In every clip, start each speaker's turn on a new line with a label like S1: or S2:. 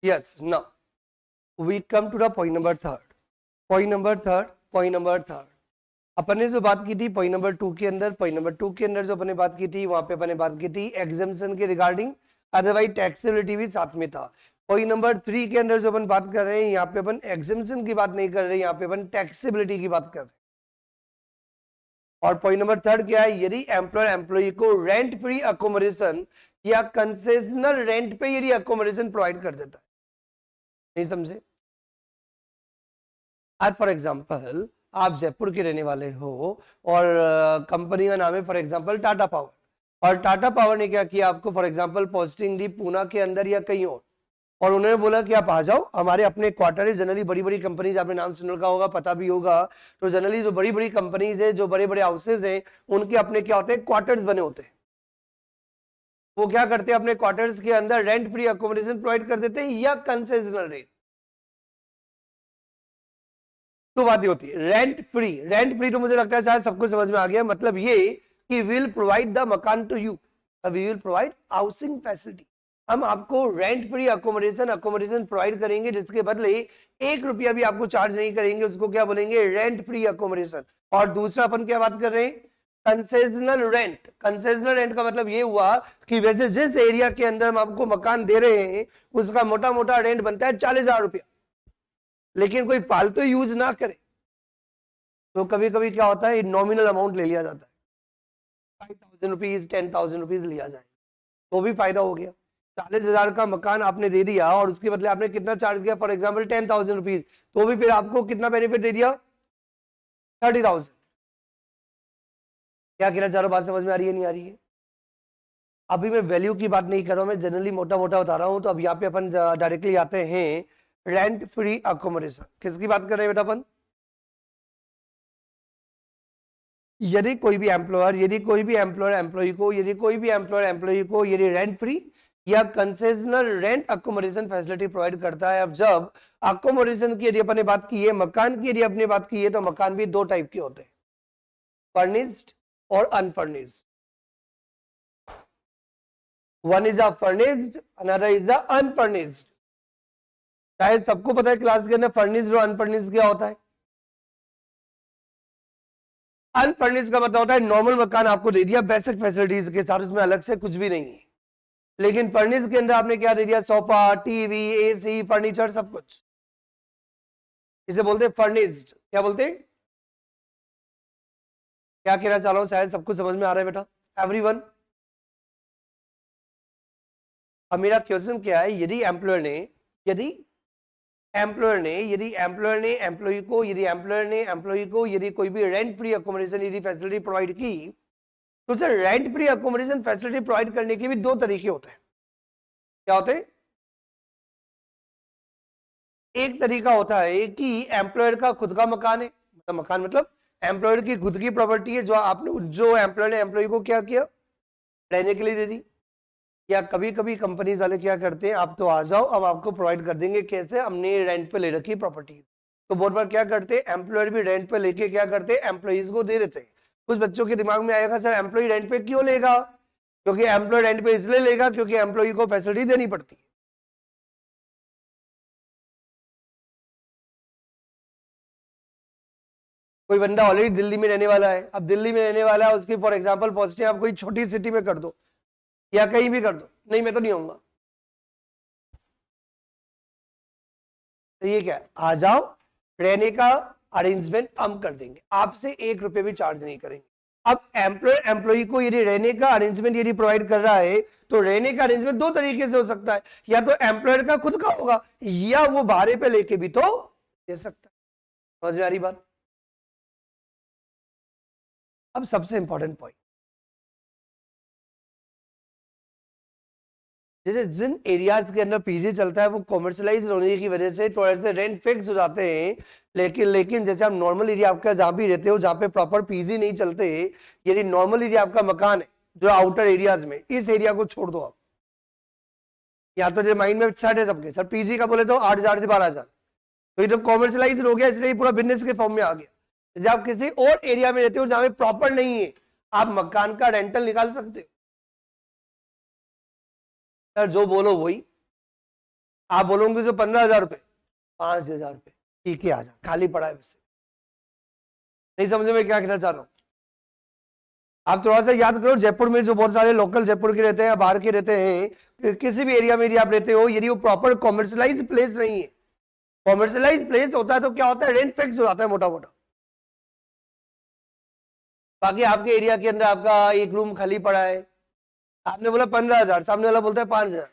S1: Yes, now we come to the point number third. Point number third. अपन ने जो बात की थी पॉइंट नंबर 2 के अंदर, पॉइंट नंबर 2 के अंदर जो अपने बात की थी वहां पे अपने बात की थी एग्जाम्पशन के रिगार्डिंग, अदरवाइज टैक्सेबिलिटी भी साथ में था। पॉइंट नंबर 3 के अंदर जो अपन बात कर रहे हैं यहाँ पे अपन एग्जाम्पशन की बात नहीं कर रहे, यहाँ पे अपन टैक्सेबिलिटी की बात कर रहे हैं। और पॉइंट नंबर थर्ड क्या है, यदि एम्प्लॉयर एम्प्लॉई को रेंट फ्री अकोमोडेशन या कंसेशनल रेंट पे यदि अकोमोडेशन प्रोवाइड कर देता है, नहीं समझे? आज फॉर एग्जाम्पल आप जयपुर के रहने वाले हो और कंपनी का नाम है फॉर एग्जांपल टाटा पावर, और टाटा पावर ने क्या किया, आपको फॉर एग्जांपल पोस्टिंग दी पूना के अंदर या कहीं और उन्होंने बोला कि आप आ जाओ हमारे अपने क्वार्टर है। जनरली बड़ी बड़ी कंपनीज, आपने नाम सुन रखा होगा, पता भी होगा, तो जनरली जो बड़ी बड़ी कंपनीज है, जो बड़े बड़े हाउसेज हैं, उनके अपने क्या होते हैं, क्वार्टर्स बने होते हैं। वो क्या करते हैं, अपने क्वार्टर्स के अंदर रेंट फ्री अकोमोडेशन प्रोवाइड कर देते हैं या कंसेशनल रेट। तो बात ये होती है रेंट फ्री। रेंट फ्री तो मुझे लगता है शायद सबको समझ में आ गया, मतलब ये कि विल प्रोवाइड द मकान to you, we will provide housing facility. हम आपको रेंट फ्री अकोमोडेशन प्रोवाइड करेंगे, जिसके बदले 1 रुपया भी आपको चार्ज नहीं करेंगे, उसको क्या बोलेंगे, रेंट फ्री अकोमोडेशन। और दूसरा अपन क्या बात कर रहे हैं, कंसेशनल रेंट। कंसेशनल रेंट का मतलब ये हुआ कि वैसे जिस एरिया के अंदर हम आपको मकान दे रहे हैं उसका मोटा मोटा रेंट बनता है 40,000 रुपया, लेकिन कोई फालतू यूज ना करे तो कभी कभी क्या होता है, नॉमिनल अमाउंट ले लिया जाता है, 5,000 रुपीज 10,000 रुपीज लिया जाए तो भी फायदा हो गया। 40,000 का मकान आपने दे दिया और उसके बदले आपने कितना चार्ज किया, फॉर एग्जाम्पल 10,000 रुपीज, तो भी फिर आपको कितना बेनिफिट दे दिया, 30,000। क्या कहना चाह रहा हूं, बात समझ में आ रही है नहीं आ रही है? अभी मैं वैल्यू की बात नहीं कर रहा हूं, मैं जनरली मोटा मोटा बता रहा हूं। तो अब यहाँ पे अपन डायरेक्टली आते हैं रेंट फ्री अकोमोडेशन। किसकी बात कर रहे हैं बेटा अपन, यदि कोई भी एम्प्लॉयर एम्प्लॉय को यदि रेंट फ्री या concessional rent accommodation facility provide करता है। अब जब अकोमोडेशन की यदि अपने बात की है, मकान की यदि अपने बात की है, तो मकान भी दो टाइप के होते हैं, फर्निश्ड और unfurnished. One is a furnished, another is a unfurnished. शायद सबको पता है क्लास के अंदर फर्निश्ड और अनफर्निश्ड क्या होता है। अनफर्निश्ड का मतलब होता है नॉर्मल मकान आपको दे दिया बेसिक फैसिलिटीज के साथ, उसमें अलग से कुछ भी नहीं है। लेकिन फर्निश्ड के अंदर आपने क्या दे दिया, सोफा, टीवी, एसी, फर्नीचर, सब कुछ। इसे बोलते हैं फर्निश्ड। क्या बोलते हैं, क्या कहना चाह रहा हूं, शायद सबको समझ में आ रहा है बेटा, एवरीवन। अब मेरा क्वेश्चन क्या है, यदि एम्प्लॉयर ने यदि कोई भी रेंट फ्री अकोमोडेशन यदि फैसिलिटी प्रोवाइड की, तो sir rent free accommodation facility provide करने के भी दो तरीके होते हैं। क्या होते हैं, एक तरीका होता है कि एम्प्लॉयर का खुद का मकान है, मकान मतलब एम्प्लॉयर की खुद की प्रॉपर्टी है, जो एम्प्लॉयर ने एम्प्लॉय को क्या किया, रहने के लिए दे दी। या कभी कभी कंपनीज वाले क्या करते हैं, आप तो आ जाओ, अब आपको प्रोवाइड कर देंगे, कैसे, हमने रेंट पे ले रखी प्रॉपर्टी। तो बहुत बार क्या करते हैं, एम्प्लॉयर भी रेंट पे लेके क्या करते हैं, एम्प्लॉइज को दे देते हैं। कुछ बच्चों के दिमाग में आएगा, सर एम्प्लॉय रेंट पे क्यों लेगा, क्योंकि एम्प्लॉय रेंट पे इसलिए लेगा क्योंकि एम्प्लॉय को फैसिलिटी देनी पड़ती है। कोई बंदा ऑलरेडी दिल्ली में रहने वाला है, अब दिल्ली में रहने वाला है, उसकी फॉर एग्जाम्पल पोस्टिंग आप कोई छोटी सिटी में कर दो या कहीं भी कर दो, नहीं मैं तो नहीं आऊंगा, तो ये क्या है, आ जाओ, रहने का अरेंजमेंट हम कर देंगे, आपसे 1 रुपए भी चार्ज नहीं करेंगे। अब एम्प्लॉयर एम्प्लॉई को यदि रहने का अरेंजमेंट यदि प्रोवाइड कर रहा है, तो रहने का अरेंजमेंट दो तरीके से हो सकता है, या तो एम्प्लॉयर का खुद का होगा, या वो भाड़े पे लेके भी तो दे सकता है। समझ में आ रही बात? अब सबसे इंपॉर्टेंट पॉइंट, जैसे जिन एरियाज के अंदर पीजी चलता है वो कॉमर्शलाइज होने की वजह से थोड़े से रेंट फिक्स हो जाते हैं, लेकिन जैसे आप नॉर्मल एरिया आपका जहां भी रहते हो, जहां पे प्रॉपर पीजी नहीं चलते, यदि नॉर्मल एरिया आपका मकान है जो आउटर एरियाज में, इस एरिया को छोड़ दो आप, या तो जो माइंड में सेट है सबके, सर पीजी का बोले तो 8,000 से 12,000, तो ये तो कॉमर्शलाइज हो गया, इसलिए पूरा बिजनेस के फॉर्म में आ गया। जैसे आप किसी और एरिया में रहते हो जहां पे प्रॉपर नहीं है, आप मकान का रेंटल निकाल सकते हो। सर जो बोलो वही, आप बोलोगे जो 15,000 रुपए, 5,000 रुपए, ठीक है, आ जा, खाली पड़ा है वैसे। नहीं समझे मैं क्या कहना चाह रहा हूं? आप थोड़ा सा याद करो, जयपुर में जो बहुत सारे लोकल जयपुर के रहते हैं या बाहर के रहते हैं, किसी भी एरिया में यदि आप रहते हो, यदि वो प्रॉपर कॉमर्शियलाइज प्लेस नहीं है, कॉमर्शियलाइज प्लेस होता है तो क्या होता है, रेंट फिक्स हो जाता है मोटा मोटा। बाकी आपके एरिया के अंदर आपका एक रूम खाली पड़ा है, आपने बोला 15,000, सामने वाला बोलता है 5,000,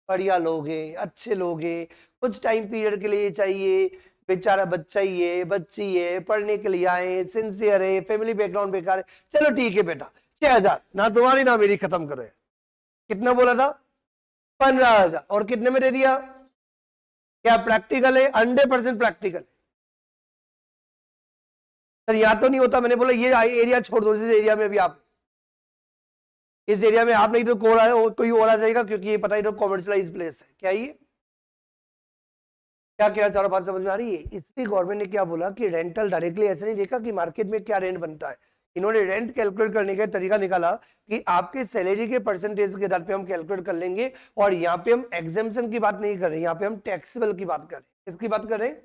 S1: बढ़िया लोग हैं, अच्छे लोग हैं, कुछ टाइम पीरियड के लिए चाहिए, बेचारा बच्चा ही है, बच्ची है, पढ़ने के लिए आए, सिंसियर है, फैमिली बैकग्राउंड बेकार है, चलो ठीक है बेटा 6,000, ना तुम्हारी ना मेरी, खत्म करो। कितना बोला था? 15,000, और कितने में दे दिया? क्या प्रैक्टिकल है? 100% प्रैक्टिकल। सर यहाँ तो नहीं होता, मैंने बोला ये एरिया छोड़ दो, इस एरिया में भी आप, इस एरिया में आप नहीं तो कोई और आ जाएगा, क्योंकि ये पता ही तो कॉमर्शियलाइज प्लेस है। क्या ये क्या क्या चारों बात समझ में आ रही है? इसलिए गवर्नमेंट ने क्या बोला कि रेंटल डायरेक्टली ऐसे नहीं देखा कि मार्केट में क्या रेंट बनता है, इन्होंने रेंट कैलकुलेट करने का तरीका निकाला कि आपके सैलरी के परसेंटेज के आधार पे हम कैलकुलेट कर लेंगे, और यहाँ पे हम एग्जेम्पशन की बात नहीं कर रहे, यहाँ पे हम टैक्सेबल की बात कर रहे हैं। किसकी बात कर रहे हैं?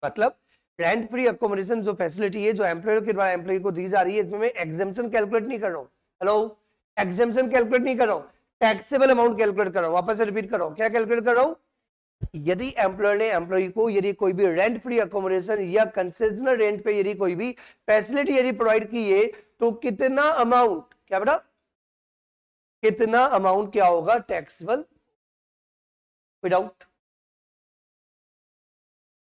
S1: मतलब रेंट फ्री अकोमोडेशन जो फैसिलिटी है, जो एम्प्लॉयर के द्वारा एम्प्लॉय को दी जा रही है, इसमें मैं एग्जेम्पशन कैलकुलेट नहीं कर रहा हूँ। हेलो, एग्जेम्पशन कैलकुलेट नहीं कर रहा हूँ, टैक्सेबल अमाउंट कैलकुलेट कर रहा हूँ। वापस से रिपीट कर रहा हूँ, क्या कैलकुलेट कर रहा हूँ? यदि एम्प्लॉयर ने एम्प्लॉय को यदि कोई भी रेंट फ्री अकोमोडेशन या कंसेशनल रेंट पे यदि कोई भी फैसिलिटी यदि प्रोवाइड की है, तो कितना अमाउंट, क्या बेटा, कितना अमाउंट क्या होगा? टैक्सेबल। विदाउट,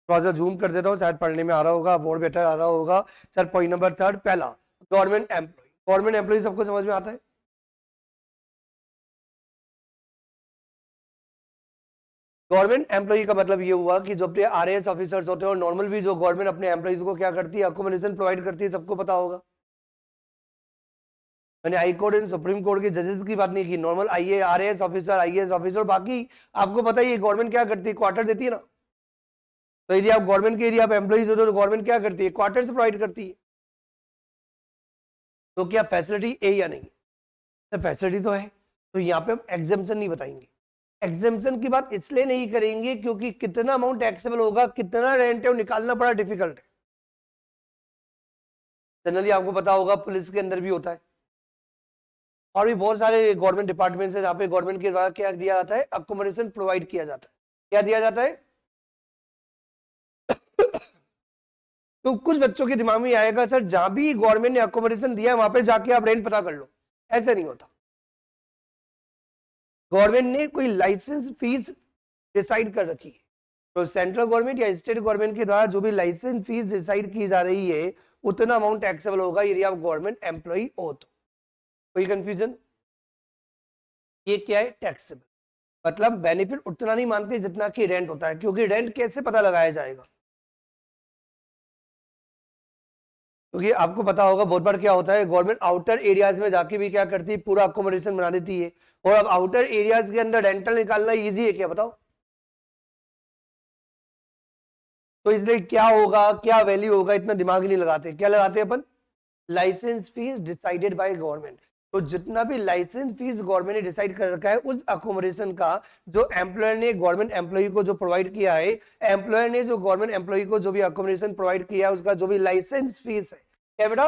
S1: थोड़ा सा जूम कर देता हूं, शायद पढ़ने में आ रहा होगा, और बेटर आ रहा होगा। सर पॉइंट नंबर 3, पहला गवर्नमेंट एम्प्लॉय। गवर्नमेंट एम्प्लॉय सबको समझ में आता है? गवर्नमेंट एम्प्लॉय का मतलब ये हुआ कि जो अपने आरएएस ऑफिसर्स होते हैं, और नॉर्मल भी जो गवर्नमेंट अपने एम्प्लॉइज को क्या करती है, अकोमोडेशन प्रोवाइड करती है, सबको पता होगा। मैंने high court and supreme court के जजेस की बात नहीं की, normal RAS officer, IAS officer, बाकी आपको पता ही है गवर्नमेंट क्या करती है, क्वार्टर देती है ना। तो यदि आप गवर्नमेंट के एरिया आप एम्प्लॉइज हो तो गवर्नमेंट क्या करती है? क्वार्टर्स प्रोवाइड करती है। तो क्या फैसिलिटी है या नहीं? तो फैसिलिटी तो है, तो यहाँ पे हम एग्जेम्पशन नहीं बताएंगे। एग्जेम्पशन की बात इसलिए नहीं करेंगे क्योंकि कितना अमाउंट टैक्सेबल होगा, कितना रेंट है, वो निकालना बड़ा डिफिकल्ट है। जनरली आपको पता होगा पुलिस के अंदर भी होता है, और भी बहुत सारे गवर्नमेंट डिपार्टमेंट है जहाँ पे गवर्नमेंट के द्वारा क्या दिया जाता है, अकोमोडेशन प्रोवाइड किया जाता है। क्या दिया जाता है? तो कुछ बच्चों के दिमाग में आएगा, सर जहां भी गवर्नमेंट ने अकोमोडेशन दिया है वहां पे जाके आप रेंट पता कर लो। ऐसे नहीं होता। गवर्नमेंट ने कोई लाइसेंस फीस डिसाइड कर रखी है, तो सेंट्रल गवर्नमेंट या स्टेट गवर्नमेंट के द्वारा जो भी लाइसेंस फीस डिसाइड की जा रही है, उतना अमाउंट टैक्सेबल होगा यदि आप गवर्नमेंट एम्प्लॉय हो तो। कोई कंफ्यूजन? ये क्या है? टैक्सेबल मतलब बेनिफिट उतना नहीं मानते जितना कि रेंट होता है, क्योंकि रेंट कैसे पता लगाया जाएगा? क्योंकि आपको पता होगा बहुत बार क्या होता है, गवर्नमेंट आउटर एरियाज में जाके भी क्या करती है, पूरा अकोमोडेशन बना देती है, और अब आउटर एरियाज के अंदर रेंटल निकालना इजी है क्या? बताओ। तो इसलिए क्या होगा, क्या वैल्यू होगा, इतना दिमाग ही नहीं लगाते। क्या लगाते हैं अपन? Licence fee decided by government. तो जितना भी लाइसेंस फीस गवर्नमेंट ने डिसाइड कर रखा है, उस अकोमोडेशन का जो एम्प्लॉयर ने गवर्नमेंट एम्प्लॉय को जो प्रोवाइड किया है, एम्प्लॉयर ने जो गवर्नमेंट एम्प्लॉय को जो भी अकोमोडेशन प्रोवाइड किया है, उसका जो भी लाइसेंस फीस है, क्या बेटा,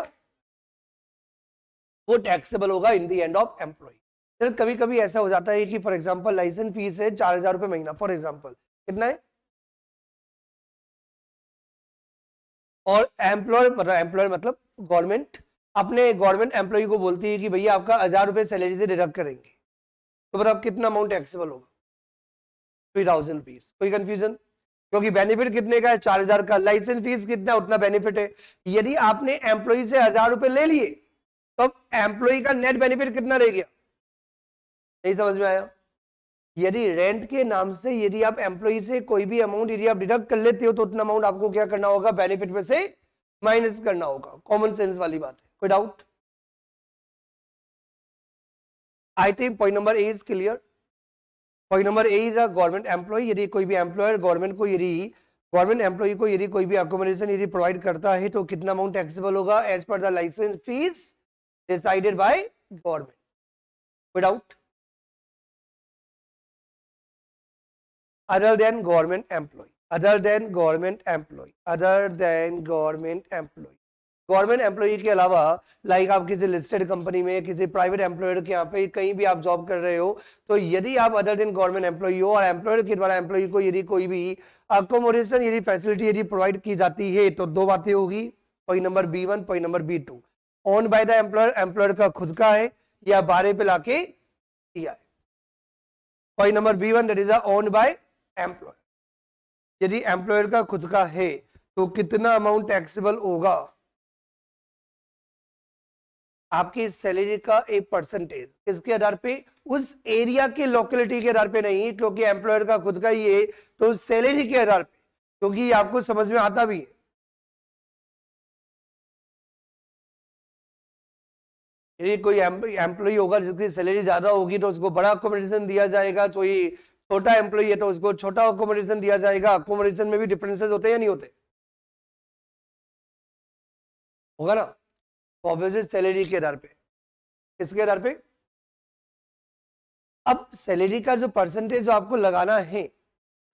S1: वो टैक्सेबल होगा in the end of employ. फिर कभी कभी ऐसा हो जाता है कि फॉर एग्जांपल लाइसेंस फीस है 4,000 रुपए महीना, फॉर एग्जांपल, कितना है? और एम्प्लॉयर मतलब गवर्नमेंट अपने गवर्नमेंट एम्प्लॉय को बोलती है कि भैया आपका 1,000 रुपए सैलरी से डिडक्ट करेंगे, तो बताओ कितना अमाउंट टैक्सेबल होगा? 3,000 रुपीज। कोई कंफ्यूजन? क्योंकि बेनिफिट कितने का है? 4,000 का। लाइसेंस फीस कितना, उतना बेनिफिट है। यदि आपने एम्प्लॉय से 1,000 रुपए ले लिए, तो एम्प्लॉय का नेट बेनिफिट कितना रह गया? नहीं समझ में आया? यदि रेंट के नाम से यदि आप एम्प्लॉय से कोई भी अमाउंट यदि आप डिडक्ट कर लेते हो, तो उतना अमाउंट आपको क्या करना होगा? बेनिफिट में से माइनस करना होगा। कॉमन सेंस वाली बात है। कोई doubt? I think point number A is clear. Point number A is a government employ. यदि कोई भी एम्प्लॉयर गवर्नमेंट को यदि गवर्नमेंट एम्प्लॉय को यदि कोई भी अकोमोडेशन यदि प्रोवाइड करता है, तो कितना अमाउंट टैक्सेबल होगा? As per the licence fee decided by government. कोई doubt? Other than government employ, other than government employ, other than government employ. Government employ के अलावा लाइक आप किसी लिस्टेड कंपनी में, किसी प्राइवेट एम्प्लॉयर के यहाँ पे कहीं भी आप जॉब कर रहे हो, तो यदि आप अदर देन गवर्नमेंट एम्प्लॉय हो और एम्प्लॉयर के द्वारा एम्प्लॉय को यदि कोई भी अकोमोडेशन यदि फैसिलिटी यदि प्रोवाइड की जाती है, तो दो बातें होगी, point number B1, point number B2, own by the employer, employer का खुद का है या बारे पे लाके दिया है। Point number B1 that is own by employer. यदि एम्प्लॉयर का खुद का है तो कितना अमाउंट टैक्सेबल होगा? आपकी सैलरी का एक परसेंटेज, किसके आधार पे? उस एरिया के लोकेलिटी के आधार पे नहीं, क्योंकि एम्प्लॉयर का खुद का ही है तो सैलरी के आधार पे, क्योंकि ये आपको समझ में आता भी है। यदि कोई एम्प्लॉय होगा जिसकी सैलरी ज्यादा होगी तो उसको बड़ा अकोमोडेशन दिया जाएगा, तो ये छोटा एम्प्लॉय है तो उसको छोटा अकोमोडेशन दिया जाएगा। अकोमोडेशन में भी डिफरेंसेस होते हैं या नहीं होते? होगा ना। ऑब्वियसली सैलरी के आधार पे, किसके आधार पे? अब सैलरी का जो परसेंटेज जो आपको लगाना है,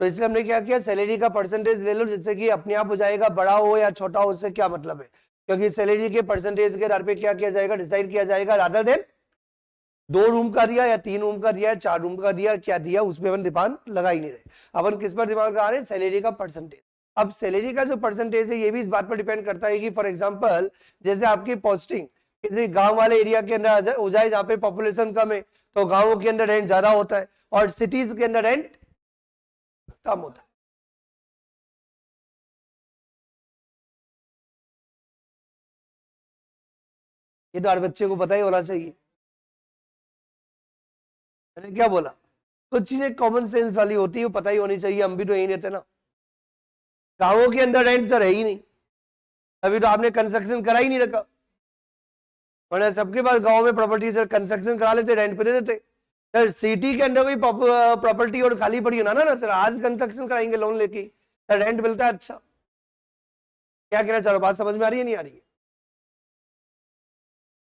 S1: तो इसलिए हमने क्या किया, सैलरी का परसेंटेज ले लो, जिससे कि अपने आप हो जाएगा, बड़ा हो या छोटा हो उससे क्या मतलब है, क्योंकि सैलरी के परसेंटेज के आधार पे क्या किया जाएगा, डिसाइड किया जाएगा, रादर देन 2 रूम का दिया या 3 रूम का दिया या 4 रूम का दिया, क्या दिया उसमें अपन दिमाग लगा ही नहीं रहे। अपन किस पर दिमाग लगा रहे हैं? सैलरी का परसेंटेज। अब सैलरी का जो परसेंटेज है ये भी इस बात पर डिपेंड करता है कि फॉर एग्जांपल जैसे आपकी पोस्टिंग किसी गांव वाले एरिया के अंदर हो जाए जहां पे पॉपुलेशन कम है, तो गांवों के अंदर रेंट ज्यादा होता है और सिटीज के अंदर रेंट कम होता है। ये तो हर बच्चे को पता ही होना चाहिए। मैंने क्या बोला? कुछ चीजें कॉमन सेंस वाली होती है, वो पता ही होनी चाहिए, हम भी तो यही रहते ना। गांवों के अंदर रेंट सर है ही नहीं, अभी तो आपने कंस्ट्रक्शन करा ही नहीं रखा, वरना सबके पास गांव में प्रॉपर्टी सर कंस्ट्रक्शन करा लेते, रेंट पे दे देते। सर सिटी के अंदर कोई प्रॉपर्टी और खाली पड़ी हो ना सर, आज कंस्ट्रक्शन कराएंगे लोन लेके, सर रेंट मिलता है अच्छा। क्या कहना चाह रहे हो, बात समझ में आ रही है नहीं आ रही है?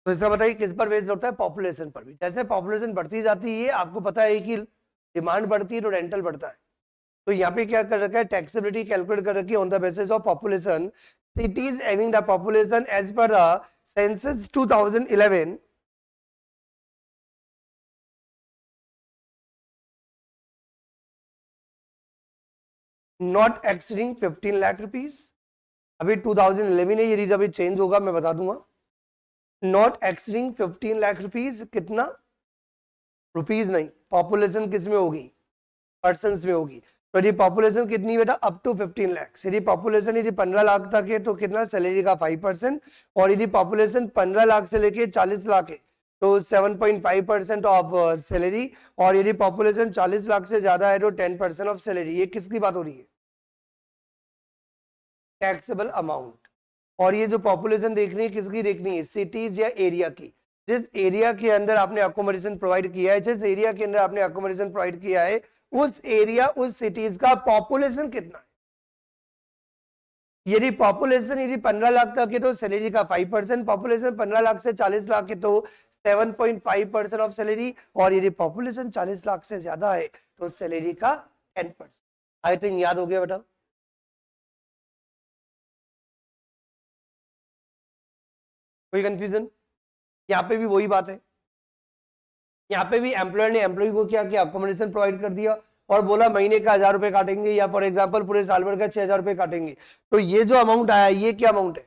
S1: तो इसका बताइए किस पर बेस्ड होता है? पॉपुलेशन पर भी। जैसे पॉपुलेशन बढ़ती जाती है, आपको पता है कि डिमांड बढ़ती है तो रेंटल बढ़ता है। तो यहाँ पे क्या कर रखा है, टैक्सेबिलिटी कैलकुलेट कर रखी है on the basis of population. cities having the population as per the census 2011 not exceeding 15 lakh rupees. अभी 2011 है, ये जब चेंज होगा मैं बता दूंगा। नॉट एक्सीडिंग 15 लाख रुपीस, कितना? रुपीस नहीं, पॉपुलेशन किस में होगी? पर्सन्स में होगी। तो यदि पॉपुलेशन कितनी बेटा? Up to 15 lakh. यदि पॉपुलेशन यदि 15 लाख तक है तो कितना? सैलरी का 5%। और यदि पॉपुलेशन 15 लाख से लेके 40 लाख है तो 7.5% ऑफ सैलरी। और यदि पॉपुलेशन 40 लाख से ज्यादा है तो 10% ऑफ सैलरी। ये किसकी बात हो रही है? Taxable amount. और ये जो पॉपुलेशन देखनी है किसकी देखनी है? सिटीज या एरिया की। जिस एरिया के अंदर आपने अकोमोडेशन प्रोवाइड किया है, जिस एरिया के अंदर आपने अकोमोडेशन प्रोवाइड किया है, उस एरिया उस सिटीज का पॉपुलेशन कितना है। यदि पॉपुलेशन यदि 15 लाख तक है तो सैलरी का 5%, पॉपुलेशन 15 लाख से 40 लाख है तो 7.5% ऑफ सैलरी। और यदि पॉपुलेशन 40 लाख से ज्यादा है तो सैलरी का 10%। आई थिंक याद हो गया बेटा। कोई कंफ्यूजन? यहाँ पे भी वही बात है, यहाँ पे भी एम्प्लॉयर ने एम्प्लॉय को क्या किया? अकोमोडेशन प्रोवाइड कर दिया और बोला महीने का 1000 रुपए काटेंगे या फॉर एग्जांपल पूरे साल भर का 6000 रुपए काटेंगे। तो ये जो अमाउंट आया ये क्या अमाउंट है?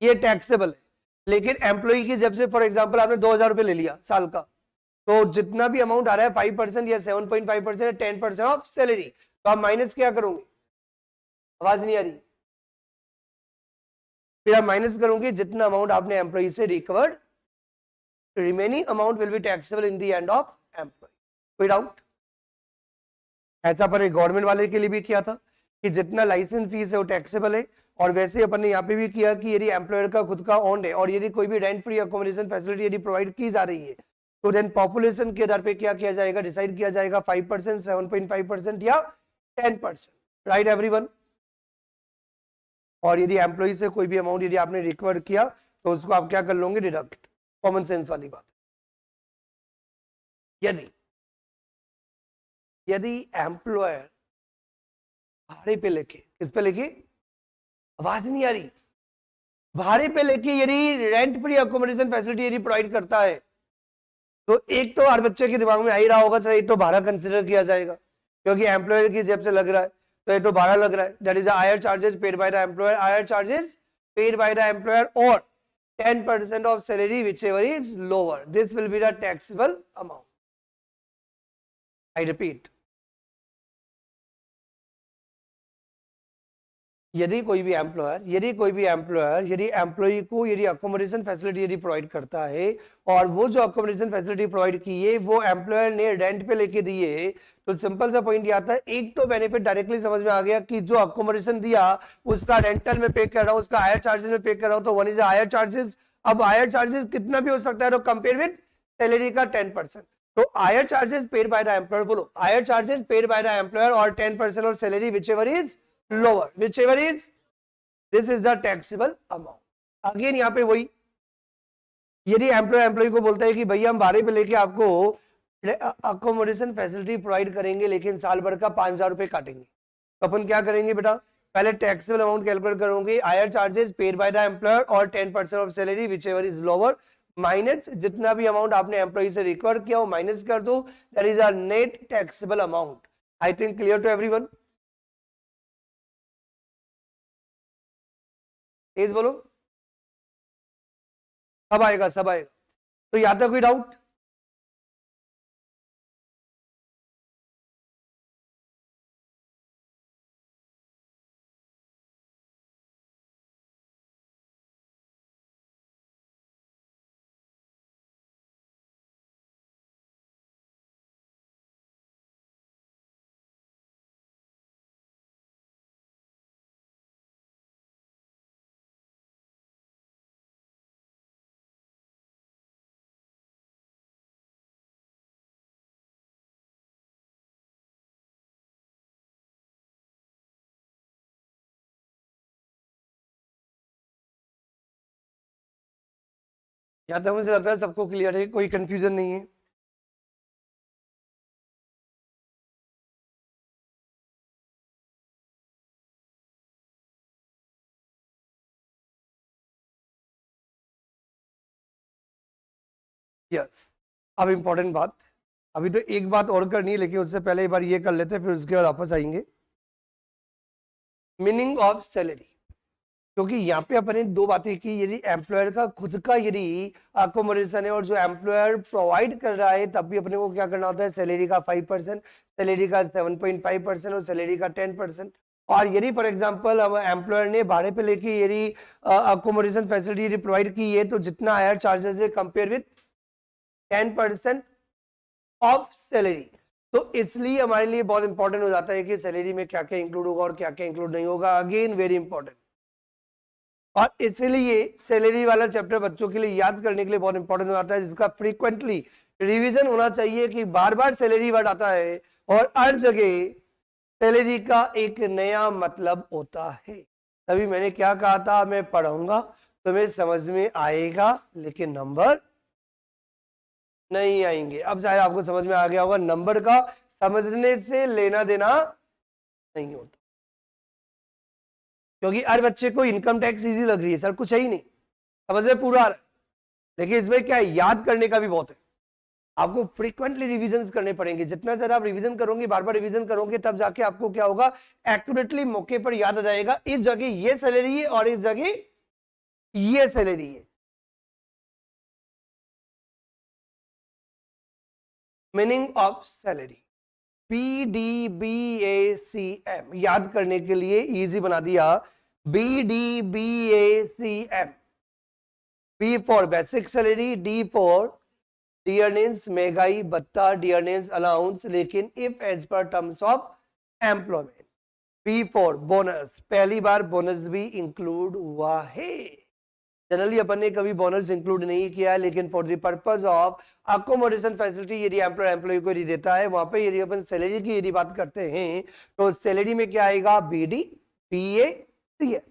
S1: ये टैक्सेबल है। लेकिन एम्प्लॉय की जब से फॉर एग्जांपल आपने 2000 रुपए ले लिया साल का, तो जितना भी अमाउंट आ रहा है 5% या 7.5% 10% ऑफ सैलरी, तो आप माइनस क्या करोगे? आवाज नहीं आ रही? फिर आप माइनस करोगे जितना अमाउंट आपने एम्प्लॉय से recovered, remaining amount will be taxable in the end of employ. कोई डाउट? ऐसा पर गवर्नमेंट वाले के लिए भी किया था कि जितना लाइसेंस फीस है वो टैक्सेबल है। और वैसे अपन ने यहाँ पे भी किया कि यदि एम्प्लॉयर का खुद का ओन है और यदि कोई भी रेंट फ्री अकोमोडेशन फैसिलिटी यदि प्रोवाइड की जा रही है तो देन पॉपुलेशन के आधार पे क्या किया जाएगा? डिसाइड किया जाएगा 5%, 7.5% या 10%। Right everyone? और यदि एम्प्लॉय से कोई भी अमाउंट यदि आपने रिकवर किया तो उसको आप क्या कर लोगे? डिडक्ट। कॉमन सेंस वाली बात। यदि एम्प्लॉयर भाड़े पे लेके, किस पे लेके, आवाज नहीं आ रही, भाड़े पे लेके यदि रेंट फ्री अकोमोडेशन फैसिलिटी यदि प्रोवाइड करता है तो एक तो हर बच्चे के दिमाग में आ ही रहा होगा सर एक तो भाड़ा कंसिडर किया जाएगा क्योंकि एम्प्लॉयर की जेब से लग रहा है, तो ये तो भाड़ा लग रहा है, that is higher charges paid by the employer, higher charges paid by the employer और 10% of salary whichever is lower, this will be the taxable amount. I repeat, यदि कोई भी एम्प्लॉयर यदि एम्प्लॉई को यदि अकोमोडेशन फैसिलिटी यदि provide करता है और वो जो अकोमोडेशन फैसिलिटी प्रोवाइड की है वो एम्प्लॉयर ने रेंट पे लेके दी है, तो सिंपल सा पॉइंट ये आता है, एक तो बेनिफिट डायरेक्टली समझ में आ गया कि जो अकोमोडेशन दिया उसका रेंटल में पे कर रहा हूं, उसका हायर चार्जेस में पे कर रहा हूं, तो वन इज हायर चार्जेस। अब हायर चार्जेस कितना भी हो सकता है तो कंपेयर विद सैलरी का 10%, तो hire charges paid by the employer, बोलो hire charges paid by the employer और 10% ऑफ सैलरी व्हिचएवर इज lower, whichever is, this is the taxable amount. Again यहाँ पे वही, यदि एम्प्लॉय को बोलता है कि भैया हम भाड़े पे लेके आपको अकोमोडेशन फैसिलिटी प्रोवाइड करेंगे लेकिन साल भर का 5,000 रुपए काटेंगे, तो अपन क्या करेंगे बेटा, पहले टैक्सेबल अमाउंट कैलकुलेट करोगे, higher charges paid by the employer और 10% of salary whichever is is lower minus जितना भी अमाउंट आपने एम्प्लॉय से रिकवर किया वो माइनस कर दो, that is a net taxable amount. I think clear to everyone, तेज बोलो, सब आएगा सब आएगा, तो यहां तक कोई डाउट? यहां तक मुझे लग रहा है सबको क्लियर है, कोई कंफ्यूजन नहीं है। यस, अब इंपॉर्टेंट बात, अभी तो एक बात और करनी है लेकिन उससे पहले एक बार ये कर लेते हैं फिर उसके बाद वापस आएंगे, मीनिंग ऑफ सैलरी, क्योंकि यहाँ पे अपने दो बातें की, यदि एम्प्लॉयर का खुद का यदि अकोमोडेशन है और जो एम्प्लॉयर प्रोवाइड कर रहा है तब भी अपने को क्या करना होता है, सैलरी का 5%, सैलरी का 7.5% और सैलरी का 10%। और यदि फॉर एग्जांपल हम एम्प्लॉयर ने भाड़े पे लेके यदि अकोमोडेशन फैसिलिटी यदि प्रोवाइड की है तो जितना हायर चार्जेस है कंपेयर विथ 10% ऑफ सैलरी, तो इसलिए हमारे लिए बहुत इंपॉर्टेंट हो जाता है कि सैलरी में क्या क्या इंक्लूड होगा और क्या क्या इंक्लूड नहीं होगा, अगेन वेरी इंपॉर्टेंट। और इसलिए सैलरी वाला चैप्टर बच्चों के लिए याद करने के लिए बहुत इंपॉर्टेंट हो जाता है, जिसका फ्रीक्वेंटली रिवीजन होना चाहिए कि बार बार सैलरी वर्ड आता है और हर जगह सैलरी का एक नया मतलब होता है। तभी मैंने क्या कहा था, मैं पढ़ाऊंगा तुम्हें समझ में आएगा लेकिन नंबर नहीं आएंगे। अब शायद आपको समझ में आ गया होगा, नंबर का समझने से लेना देना नहीं होता, क्योंकि हर बच्चे को इनकम टैक्स इजी लग रही है सर, कुछ है ही नहीं, समझ में पूरा आ रहा है, लेकिन इसमें क्या है, याद करने का भी बहुत है, आपको फ्रीक्वेंटली रिवीजन करने पड़ेंगे, जितना ज्यादा आप रिवीजन करोगे, बार बार रिवीजन करोगे, तब जाके आपको क्या होगा, एक्यूरेटली मौके पर याद आ जाएगा, इस जगह ये सैलरी है और इस जगह ये सैलरी है। मीनिंग ऑफ सैलरी, BDBACM याद करने के लिए इजी बना दिया, BDBACM, B for basic salary, D for dearness महंगाई भत्ता, डियरनेंस अलाउंस, लेकिन if as per terms of employment, B for bonus, पहली बार बोनस भी इंक्लूड हुआ है, जनरली अपन ने कभी बोनस इंक्लूड नहीं किया है, लेकिन for the purpose of accommodation facility यदि एम्प्लॉयर एम्प्लॉय को यदि देता है, वहां पे यदि अपन सैलरी की यदि बात करते हैं तो सैलरी में क्या आएगा, BDBACM,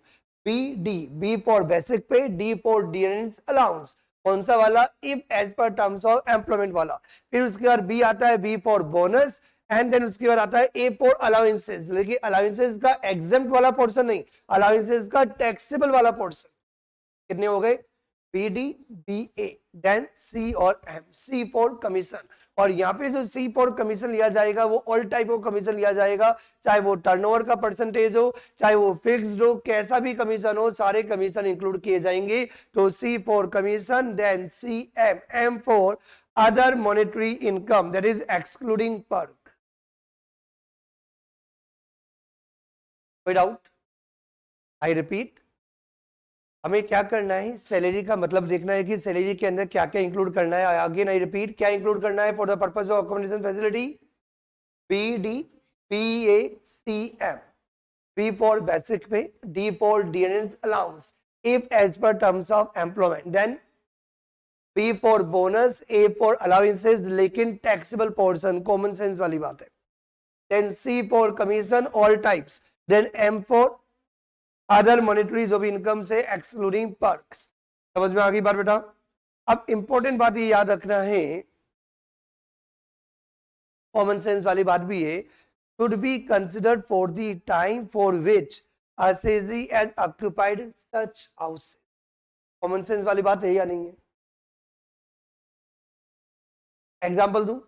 S1: B for basic pay, D for dearness allowance, कौन सा वाला, if as per terms of employment वाला, फिर उसके बाद B आता है, B for bonus, and then उसके बाद आता है ए फॉर अलाउंसेस, लेकिन अलाउंसेस का एग्जेम्प्ट वाला पोर्शन नहीं, अलाउंसेस का टैक्सेबल वाला पोर्शन। कितने हो गए? B D B A, then C और एम, सी फॉर कमीशन। और यहाँ पे जो सी फॉर कमीशन लिया जाएगा वो ऑल टाइप ऑफ कमीशन लिया जाएगा, चाहे वो टर्नओवर का परसेंटेज हो, चाहे वो फिक्स्ड हो, कैसा भी कमीशन हो, सारे कमीशन इंक्लूड किए जाएंगे। तो C for commission, then C M, M for other monetary income that is excluding perk. कोई डाउट? आई रिपीट, हमें क्या करना है? सैलरी का मतलब देखना है कि सैलरी के अंदर क्या क्या इंक्लूड करना है। अगेन आई रिपीट, क्या इंक्लूड करना है for the purpose of accommodation facility? B D P A C M, B for basic pay, D for dearness allowance if as per terms of employment, then B for bonus, A for allowances लेकिन taxable portion, common sense वाली बात है, then C for commission all types, then M for other monetary जो भी income से excluding perks. समझ में आ गई बात बेटा? अब इंपॉर्टेंट बात ये याद रखना है, कॉमन सेंस वाली बात भी है, should be considered for the time for which assessee has occupied such house। Common sense वाली बात है या नहीं है? एग्जाम्पल दूं?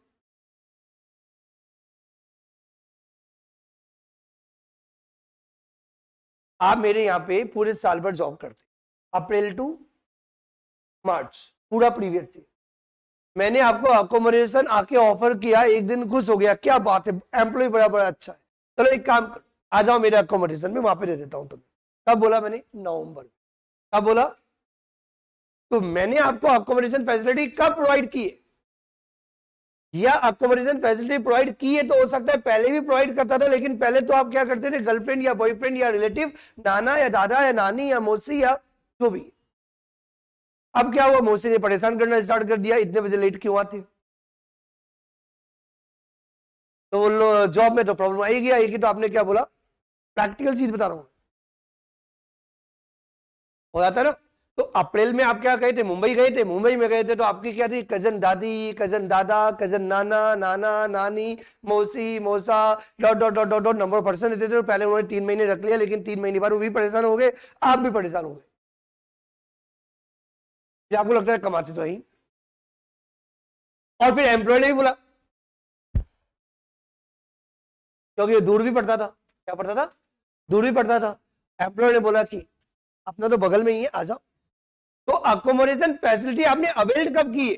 S1: आप मेरे यहाँ पे पूरे साल भर जॉब करते, अप्रैल टू मार्च पूरा प्रीवियस ईयर, मैंने आपको अकोमोडेशन आके ऑफर किया, एक दिन खुश हो गया, क्या बात है, एम्प्लॉय बड़ा बड़ा अच्छा है, चलो एक काम कर, आ जाओ मेरे अकोमोडेशन में, वहां पे दे देता हूं तुम्हें। कब बोला मैंने? नवंबर में। कब बोला? तो मैंने आपको अकोमोडेशन फैसिलिटी कब प्रोवाइड की है? या अकोमोडेशन फैसिलिटी प्रोवाइड की है तो हो सकता है पहले भी प्रोवाइड करता था, लेकिन पहले तो आप क्या करते थे, गर्लफ्रेंड या बॉयफ्रेंड या रिलेटिव, नाना या दादा या नानी या मौसी या जो भी। अब क्या हुआ, मौसी ने परेशान करना स्टार्ट कर दिया, इतने बजे लेट क्यों आते? तो जॉब में तो प्रॉब्लम आएगी आएगी। तो आपने क्या बोला? प्रैक्टिकल चीज बता रहा हूं, हो जाता है ना। तो अप्रैल में आप क्या गए थे? मुंबई गए थे। मुंबई में गए थे तो आपकी क्या थी? कजन दादी, कजन दादा, कजन नाना, नाना नानी, मौसी, मौसा, dot dot dot dot dot number person देते थे। तो पहले उन्होंने 3 महीने रख लिया, लेकिन 3 महीने बाद वो भी परेशान हो गए, आप भी परेशान हो गए। आपको लगता है कमाते तो ही, और फिर एम्प्लॉय ने भी बोला, क्योंकि दूर भी पड़ता था। क्या पड़ता था? दूर भी पड़ता था। एम्प्लॉय ने बोला कि अपना तो बगल में ही है, आ जाओ। तो अकोमोडेशन फैसिलिटी आपने अवेल्ड कब की है?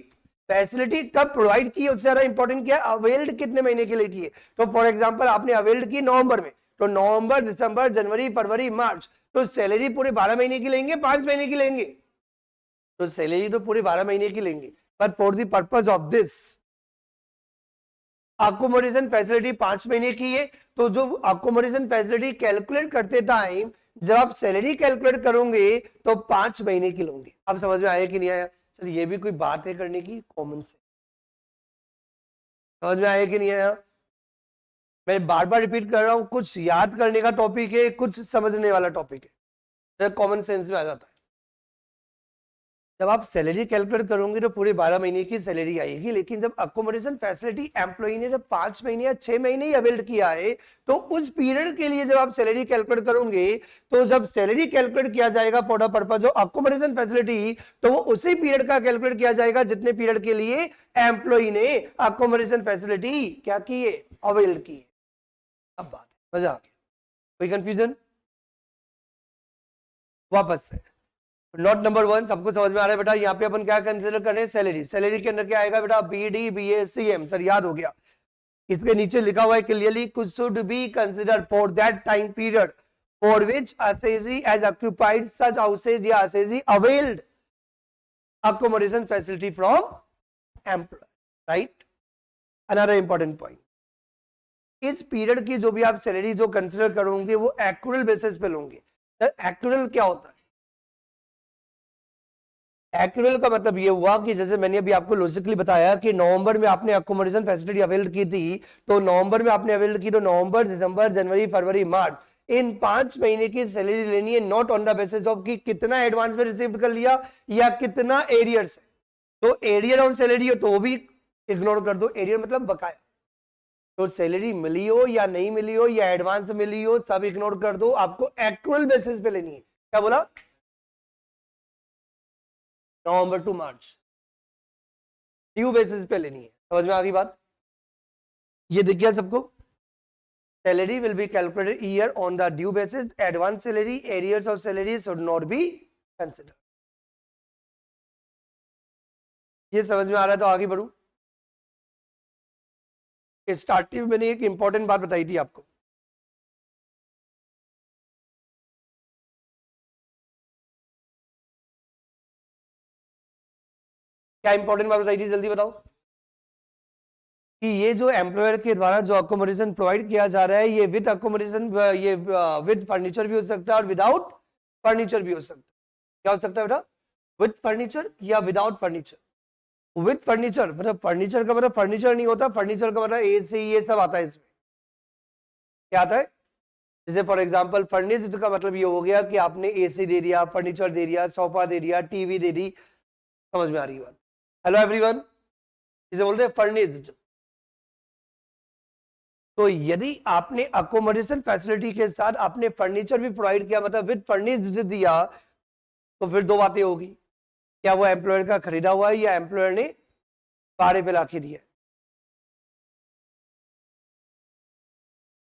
S1: फैसिलिटी कब प्रोवाइड की है उससे ज्यादा इंपॉर्टेंट क्या है, अवेल्ड कितने महीने के लिए की है। तो फॉर एग्जांपल आपने अवेल्ड की नवंबर में, तो नवंबर, दिसंबर, जनवरी, फरवरी, मार्च, तो सैलरी पूरे 12 महीने की लेंगे, 5 महीने की लेंगे? तो सैलरी तो पूरे 12 महीने की लेंगे, but for the purpose of this accommodation facility 5 महीने की है। तो जो अकोमोडेशन फैसिलिटी कैलकुलेट करते टाइम जब आप सैलरी कैलकुलेट करोगे तो 5 महीने की लोगे। अब समझ में आया कि नहीं आया? चलो ये भी कोई बात है करने की, कॉमन से समझ में आया कि नहीं आया? मैं बार बार रिपीट कर रहा हूं, कुछ याद करने का टॉपिक है, कुछ समझने वाला टॉपिक है, तो कॉमन सेंस में आ जाता है। जब आप सैलरी कैलकुलेट करोगे तो पूरे 12 महीने की सैलरी आएगी, लेकिन जब अकोमोडेशन फैसिलिटी एम्प्लॉय ने जब 5 महीने या 6 महीने ही अवेल किया है, तो उस पीरियड के लिए जब आप सैलरी कैलकुलेट करोगे, तो जब सैलरी कैलकुलेट किया जाएगा for the purpose of accommodation facility, तो वो उसी पीरियड का कैलकुलेट किया जाएगा जितने पीरियड के लिए एम्प्लॉय ने अकोमोडेशन फैसिलिटी क्या की है, अवेल की है। अब बात है, मजा आ गया? कोई कंफ्यूजन? वापस से नोट नंबर 1 सबको समझ में आ रहा है बेटा? यहाँ पे अपन क्या कंसीडर कर रहे हैं? सैलरी। सैलरी के अंदर क्या आएगा बेटा? B D B A C M. Sir याद हो गया, इसके नीचे लिखा हुआ है क्लियरली, कुछ should be consider for that time period for which assessee has occupied such houses या assessee availed accommodation facility from employer, right? Another important point, इस पीरियड की जो भी आप सैलरी जो कंसीडर करोगे वो एक्चुअल बेसिस पे लोगे। एक्चुअल क्या होता है? एक्चुअल का मतलब ये हुआ कि जैसे मैंने अभी आपको लॉजिकली बताया कि नवंबर में आपने अकोमोडेशन फैसिलिटी अवेल की थी, तो नवंबर में आपने अवेल की, तो नवंबर, दिसंबर, जनवरी, फरवरी, मार्च, इन 5 महीने की सैलरी लेनी है, not on the basis of कि कितना एडवांस में रिसीव कर लिया या कितना एरियर से। तो एरियर ऑन सैलरी हो तो वो भी इग्नोर कर दो, एरियर मतलब बकाया। तो सैलरी मिली हो या नहीं मिली हो या एडवांस मिली हो सब इग्नोर कर दो, आपको एक्चुअल बेसिस पे लेनी है। क्या बोला? नवंबर टू मार्च ड्यू बेसिस पे लेनी है। समझ में आ गई बात? ये दिख गया सबको? Salary will be calculated year on the due basis, advance salary, arrears of salary should not be consider. ये समझ में आ रहा है तो आगे बढ़ू। स्टार्टिंग में मैंने एक इंपॉर्टेंट बात बताई थी आपको, क्या इंपॉर्टेंट बात बताई थी जल्दी बताओ? कि ये जो एम्प्लॉयर के द्वारा जो अकोमोडेशन प्रोवाइड किया जा रहा है ये विद अकोमोडेशन, ये विद फर्नीचर भी हो सकता है और विदाउट फर्नीचर भी हो सकता है। क्या हो सकता है बेटा? विद फर्नीचर या विदाउट फर्नीचर। विद फर्नीचर मतलब फर्नीचर का मतलब फर्नीचर नहीं होता, फर्नीचर का मतलब एसी ये सब आता है इसमें। क्या आता है? जैसे फॉर एग्जांपल फर्निश्ड का मतलब ये हो गया कि आपने एसी दे दिया, फर्नीचर दे दिया, सोफा दे दिया, टीवी दे दी। समझ में आ रही है बात? हेलो एवरीवन, इसे बोलते हैं फर्निश्ड। तो यदि आपने अकोमोडेशन फैसिलिटी के साथ आपने फर्नीचर भी प्रोवाइड किया मतलब विद फर्निश्ड दिया, तो फिर दो बातें होगी, क्या वो एम्प्लॉयर का खरीदा हुआ है या एम्प्लॉयर ने भाड़े पे लाके दिया।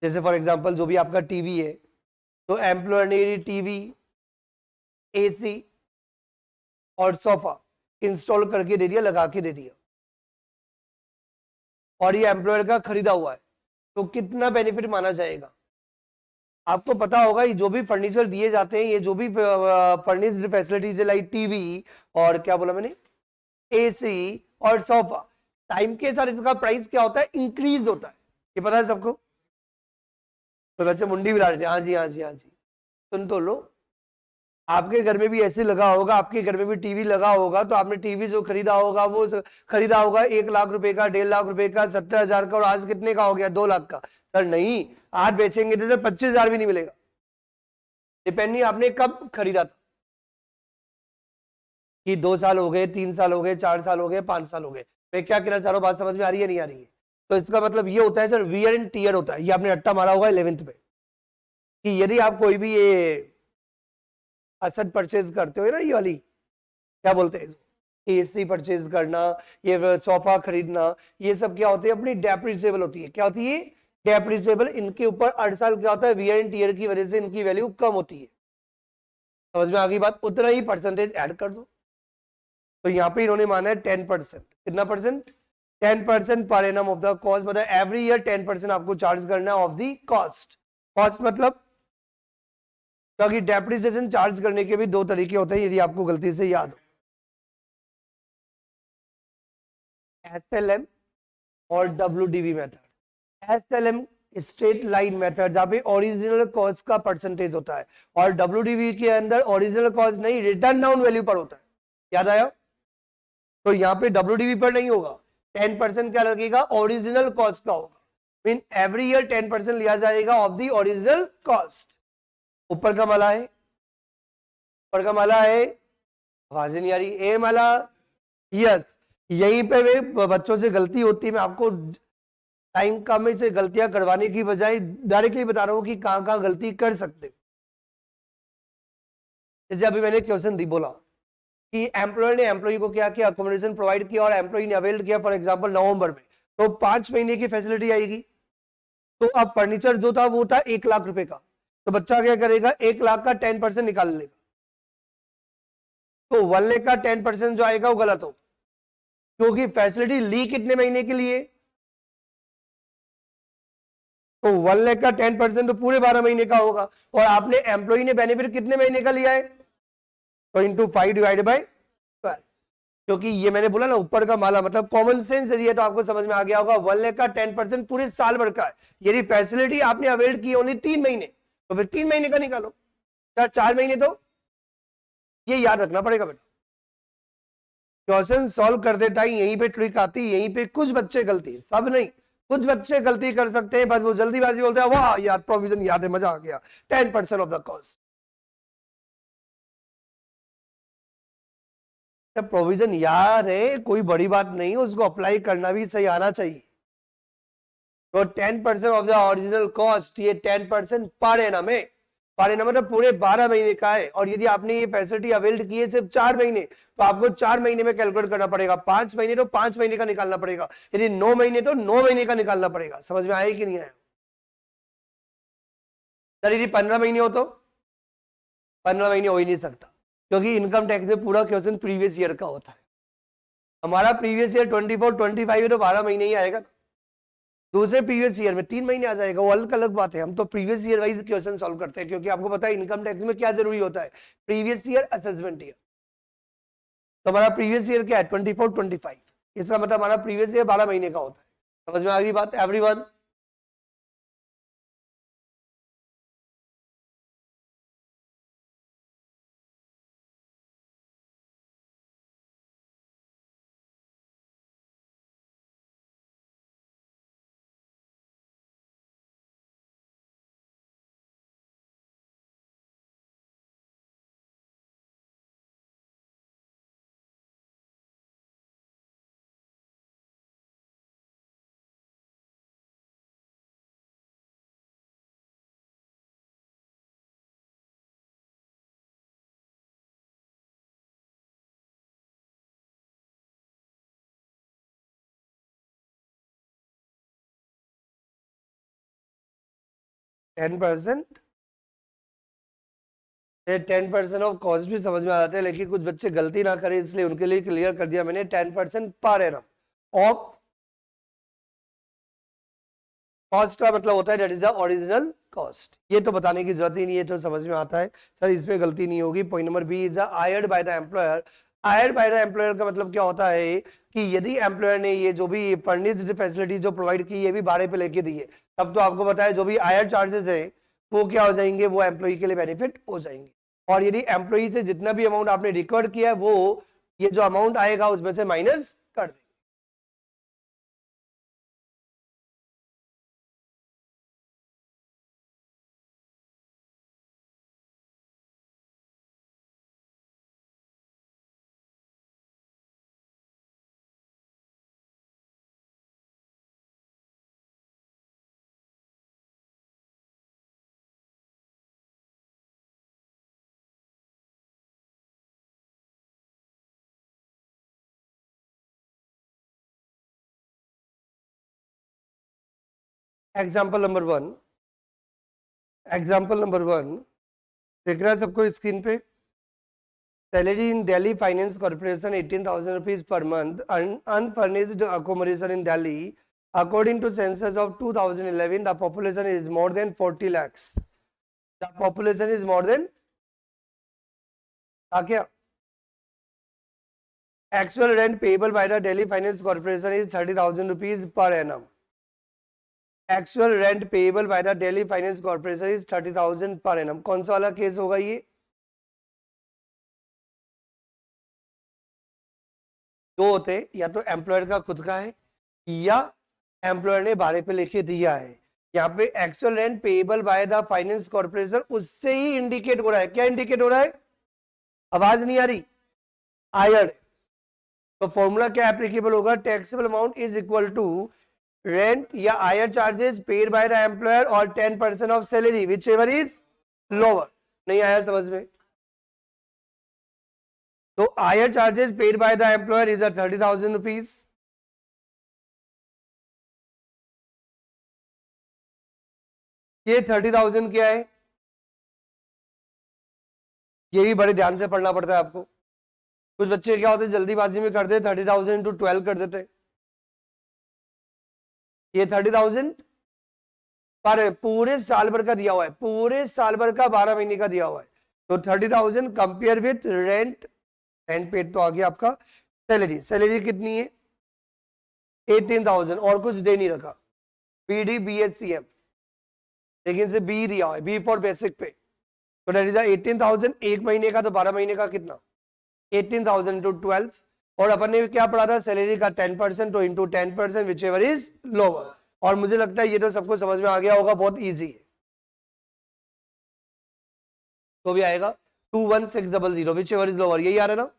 S1: जैसे फॉर एग्जांपल जो भी आपका टीवी है तो एम्प्लॉयर ने टीवी, एसी और सोफा इंस्टॉल करके दे दिया, लगा के दे दिया, और ये एम्प्लॉयर का खरीदा हुआ है, तो कितना बेनिफिट माना जाएगा? आपको पता होगा ये जो भी फर्नीचर दिए जाते हैं, ये जो भी फर्निश्ड फैसिलिटीज है लाइक टीवी और क्या बोला मैंने, एसी और सोफा, टाइम के साथ इसका प्राइस क्या होता है? इंक्रीज होता है। ये पता है सबको? तो बच्चे मुंडी भी ला रहे थे, हाँ जी हाँ जी हाँ जी। सुन तो लो, आपके घर में भी ऐसे लगा होगा, आपके घर में भी टीवी लगा होगा, तो आपने टीवी जो खरीदा होगा वो खरीदा होगा 1 लाख रुपए का, 1.5 लाख रुपए का, 70,000 का, और आज कितने का हो गया? 2 लाख का। सर नहीं, आज बेचेंगे तो 25,000 भी नहीं मिलेगा, डिपेंडिंग आपने कब खरीदा था, कि 2 साल हो गए, 3 साल हो गए, 4 साल हो गए, 5 साल हो गए। मैं क्या कहना चाह रहा हूँ, बात समझ में आ रही है नहीं आ रही है? तो इसका मतलब ये होता है सर, वियर एंड टीयर होता है। ये आपने रट्टा मारा होगा 11th में कि यदि आप कोई भी ये असेट परचेज करते हो ना, ये वाली क्या बोलते हैं, एसी परचेज करना, ये सोफा खरीदना, ये सब क्या होते हैं? अपनी डेप्रिसिएबल होती है। क्या होती है? डेप्रिसिएबल। इनके ऊपर 8 साल क्या होता है? वियर एंड टीयर की वजह से इनकी वैल्यू कम होती है। समझ में आ गई बात? उतना ही परसेंटेज ऐड कर दो। तो यहाँ पे इन्होंने माना है 10%। कितना percent? 10% per annum of the cost, मतलब एवरी ईयर 10% आपको चार्ज करना है ऑफ द कॉस्ट। कॉस्ट मतलब, क्योंकि डेप्रिसिएशन चार्ज करने के भी 2 तरीके होते हैं, यदि आपको गलती से याद हो, SLM और WDV method. SLM straight line method, जहां पे ओरिजिनल कॉस्ट का परसेंटेज होता है, और WDV के अंदर ओरिजिनल कॉस्ट नहीं, रिटर्न डाउन वैल्यू पर होता है। याद आया? तो यहाँ पे WDV पर नहीं होगा, 10% क्या लगेगा? ओरिजिनल कॉस्ट का होगा। मीन एवरी ईयर 10% लिया जाएगा ऑफ द ओरिजिनल कॉस्ट। ऊपर का माला है, ऊपर का माला है, आवाज नहीं आ रही? ए माला, यस। यहीं पे वे बच्चों से गलती होती है। मैं आपको टाइम कम से गलतियां करवाने की बजाय डायरेक्टली बता रहा हूं कि कहां कहां गलती कर सकते हो। जैसे अभी मैंने क्वेश्चन दी, बोला कि एम्प्लॉयर ने एम्प्लॉय को क्या किया? अकोमोडेशन प्रोवाइड किया और एम्प्लॉय ने अवेल किया फॉर एग्जांपल नवंबर में, तो 5 महीने की फैसिलिटी आएगी। तो अब फर्नीचर जो था वो था 1 लाख रुपए का, तो बच्चा क्या करेगा? 1 लाख का 10% निकाल लेगा, तो 1 लाख का 10% जो आएगा वो गलत होगा, क्योंकि फैसिलिटी ली कितने महीने के लिए? तो 1 लाख का 10% तो पूरे 12 महीने का होगा, और आपने एम्प्लॉय ने बेनिफिट कितने महीने का लिया है? तो इंटू 5 डिवाइड बाई 12। क्योंकि ये मैंने बोला ना, ऊपर का माला मतलब कॉमन सेंस यदि है तो आपको समझ में आ गया होगा। 1 लाख का 10% पूरे साल भर का है। यदि फैसिलिटी आपने अवेल की ओनली 3 महीने, तो फिर 3 महीने का निकालो, 4 महीने। तो ये याद रखना पड़ेगा बेटा। क्वेश्चन सॉल्व कर देता ही यहीं पे ट्रिक आती है, यहीं पे कुछ बच्चे गलती, सब नहीं, कुछ बच्चे गलती कर सकते हैं, बस वो जल्दीबाजी बोलते हैं, वाह यार प्रोविजन याद है, मजा आ गया, 10% ऑफ द कॉस्ट। प्रोविजन याद है कोई बड़ी बात नहीं, उसको अप्लाई करना भी सही आना चाहिए। तो 10% ऑफ द ओरिजिनल कॉस्ट, ये 10% पर एनम है। पर एनम मतलब पूरे 12 महीने का है। और यदि आपने ये फैसिलिटी अवेल्ड की है सिर्फ 4 महीने, तो आपको 4 महीने में कैलकुलेट करना पड़ेगा। 5 महीने तो 5 महीने का निकालना पड़ेगा, यदि 9 महीने तो 9 महीने का निकालना पड़ेगा। समझ में आया कि नहीं आया? सर यदि 15 महीने हो तो 15 महीने हो ही नहीं सकता, क्योंकि इनकम टैक्स में पूरा क्वेश्चन प्रीवियस ईयर का होता है। हमारा प्रीवियस ईयर 24 25 है तो 12 महीने ही आएगा। दूसरे प्रीवियस ईयर में 3 महीने आ जाएगा, वो अलग अलग बात है। हम तो previous year wise question solve करते हैं, क्योंकि आपको पता है इनकम टैक्स में क्या जरूरी होता है, प्रीवियस ईयर असेसमेंट ईयर। तो हमारा प्रीवियस ईयर क्या है 24 25, इसका मतलब हमारा प्रीवियस ईयर 12 महीने का होता है। समझ में आ गई बात everyone? Ten percent 10% of cost भी समझ में आ जाते हैं, लेकिन कुछ बच्चे गलती ना करें इसलिए उनके लिए क्लियर कर दिया मैंने। 10% पर एनम ऑफ कॉस्ट का मतलब होता है that is the original cost. ये तो बताने की जरूरत ही नहीं है, तो समझ में आता है सर, इसमें गलती नहीं होगी। Point number B is hired by the employer. Hired by the employer का मतलब क्या होता है कि यदि एम्प्लॉयर ने ये जो भी फर्निश्ड फैसिलिटी जो प्रोवाइड की ये भी भाड़े पे लेके दी है, तब तो आपको पता है जो भी हायर चार्जेस है वो क्या हो जाएंगे, वो एम्प्लॉय के लिए बेनिफिट हो जाएंगे। और यदि एम्प्लॉय से जितना भी अमाउंट आपने रिकवर किया है वो ये जो अमाउंट आएगा उसमें से माइनस कर देंगे। 1 एग्जाम्पल नंबर 1 देख रहा है सबको स्क्रीन पे? Salary in Delhi Finance Corporation 18,000 rupees per month. Unfurnished accommodation in Delhi. According to census of 2011, the population is more than 40 lakhs. The population is more than क्या? Actual rent payable by the Delhi Finance Corporation is 30,000 rupees per annum. Actual rent payable by the Delhi Finance Corporation is 30,000 per annum. कौन सा वाला case होगा ये? दो होते, या तो एम्प्लॉयर का खुद का है या एम्प्लॉयर ने भाड़े पे लेके दिया है। यहाँ पे actual rent payable by the finance corporation उससे ही इंडिकेट हो रहा है। क्या इंडिकेट हो रहा है? आवाज नहीं आ रही? हायर्ड। तो फॉर्मूला क्या एप्लीकेबल होगा? Taxable amount is equal to rent या hire charges paid by the employer और 10% of salary whichever is lower. नहीं आया समझ में? तो hire charges paid by the employer is 30,000 rupees. ये 30,000 क्या है? ये भी बड़े ध्यान से पढ़ना पड़ता है आपको। कुछ बच्चे क्या होते हैं जल्दीबाजी में कर दे 30,000 इंटू 12 कर देते। ये 30,000 पर पूरे साल भर का दिया हुआ है, पूरे साल भर का 12 महीने का दिया हुआ है। तो 30,000 compare with rent, rent paid तो आ गया आपका। सैलरी, सैलरी कितनी है? 18,000 और कुछ दे नहीं रखा। बीडी बीएचसीएम, लेकिन से बी दिया हुआ है, बी फॉर बेसिक पे। तो दैट इज 18,000 एक महीने का, तो 12 महीने का कितना? 18,000 इंटू 12। और अपन ने क्या पढ़ा था? सैलरी का 10% तो into 10% which ever is lower. और मुझे लगता है ये तो सबको समझ में आ गया होगा, बहुत इजी है। तो भी आएगा 21600 विच एवर इज लोअर, यही आ रहा है ना?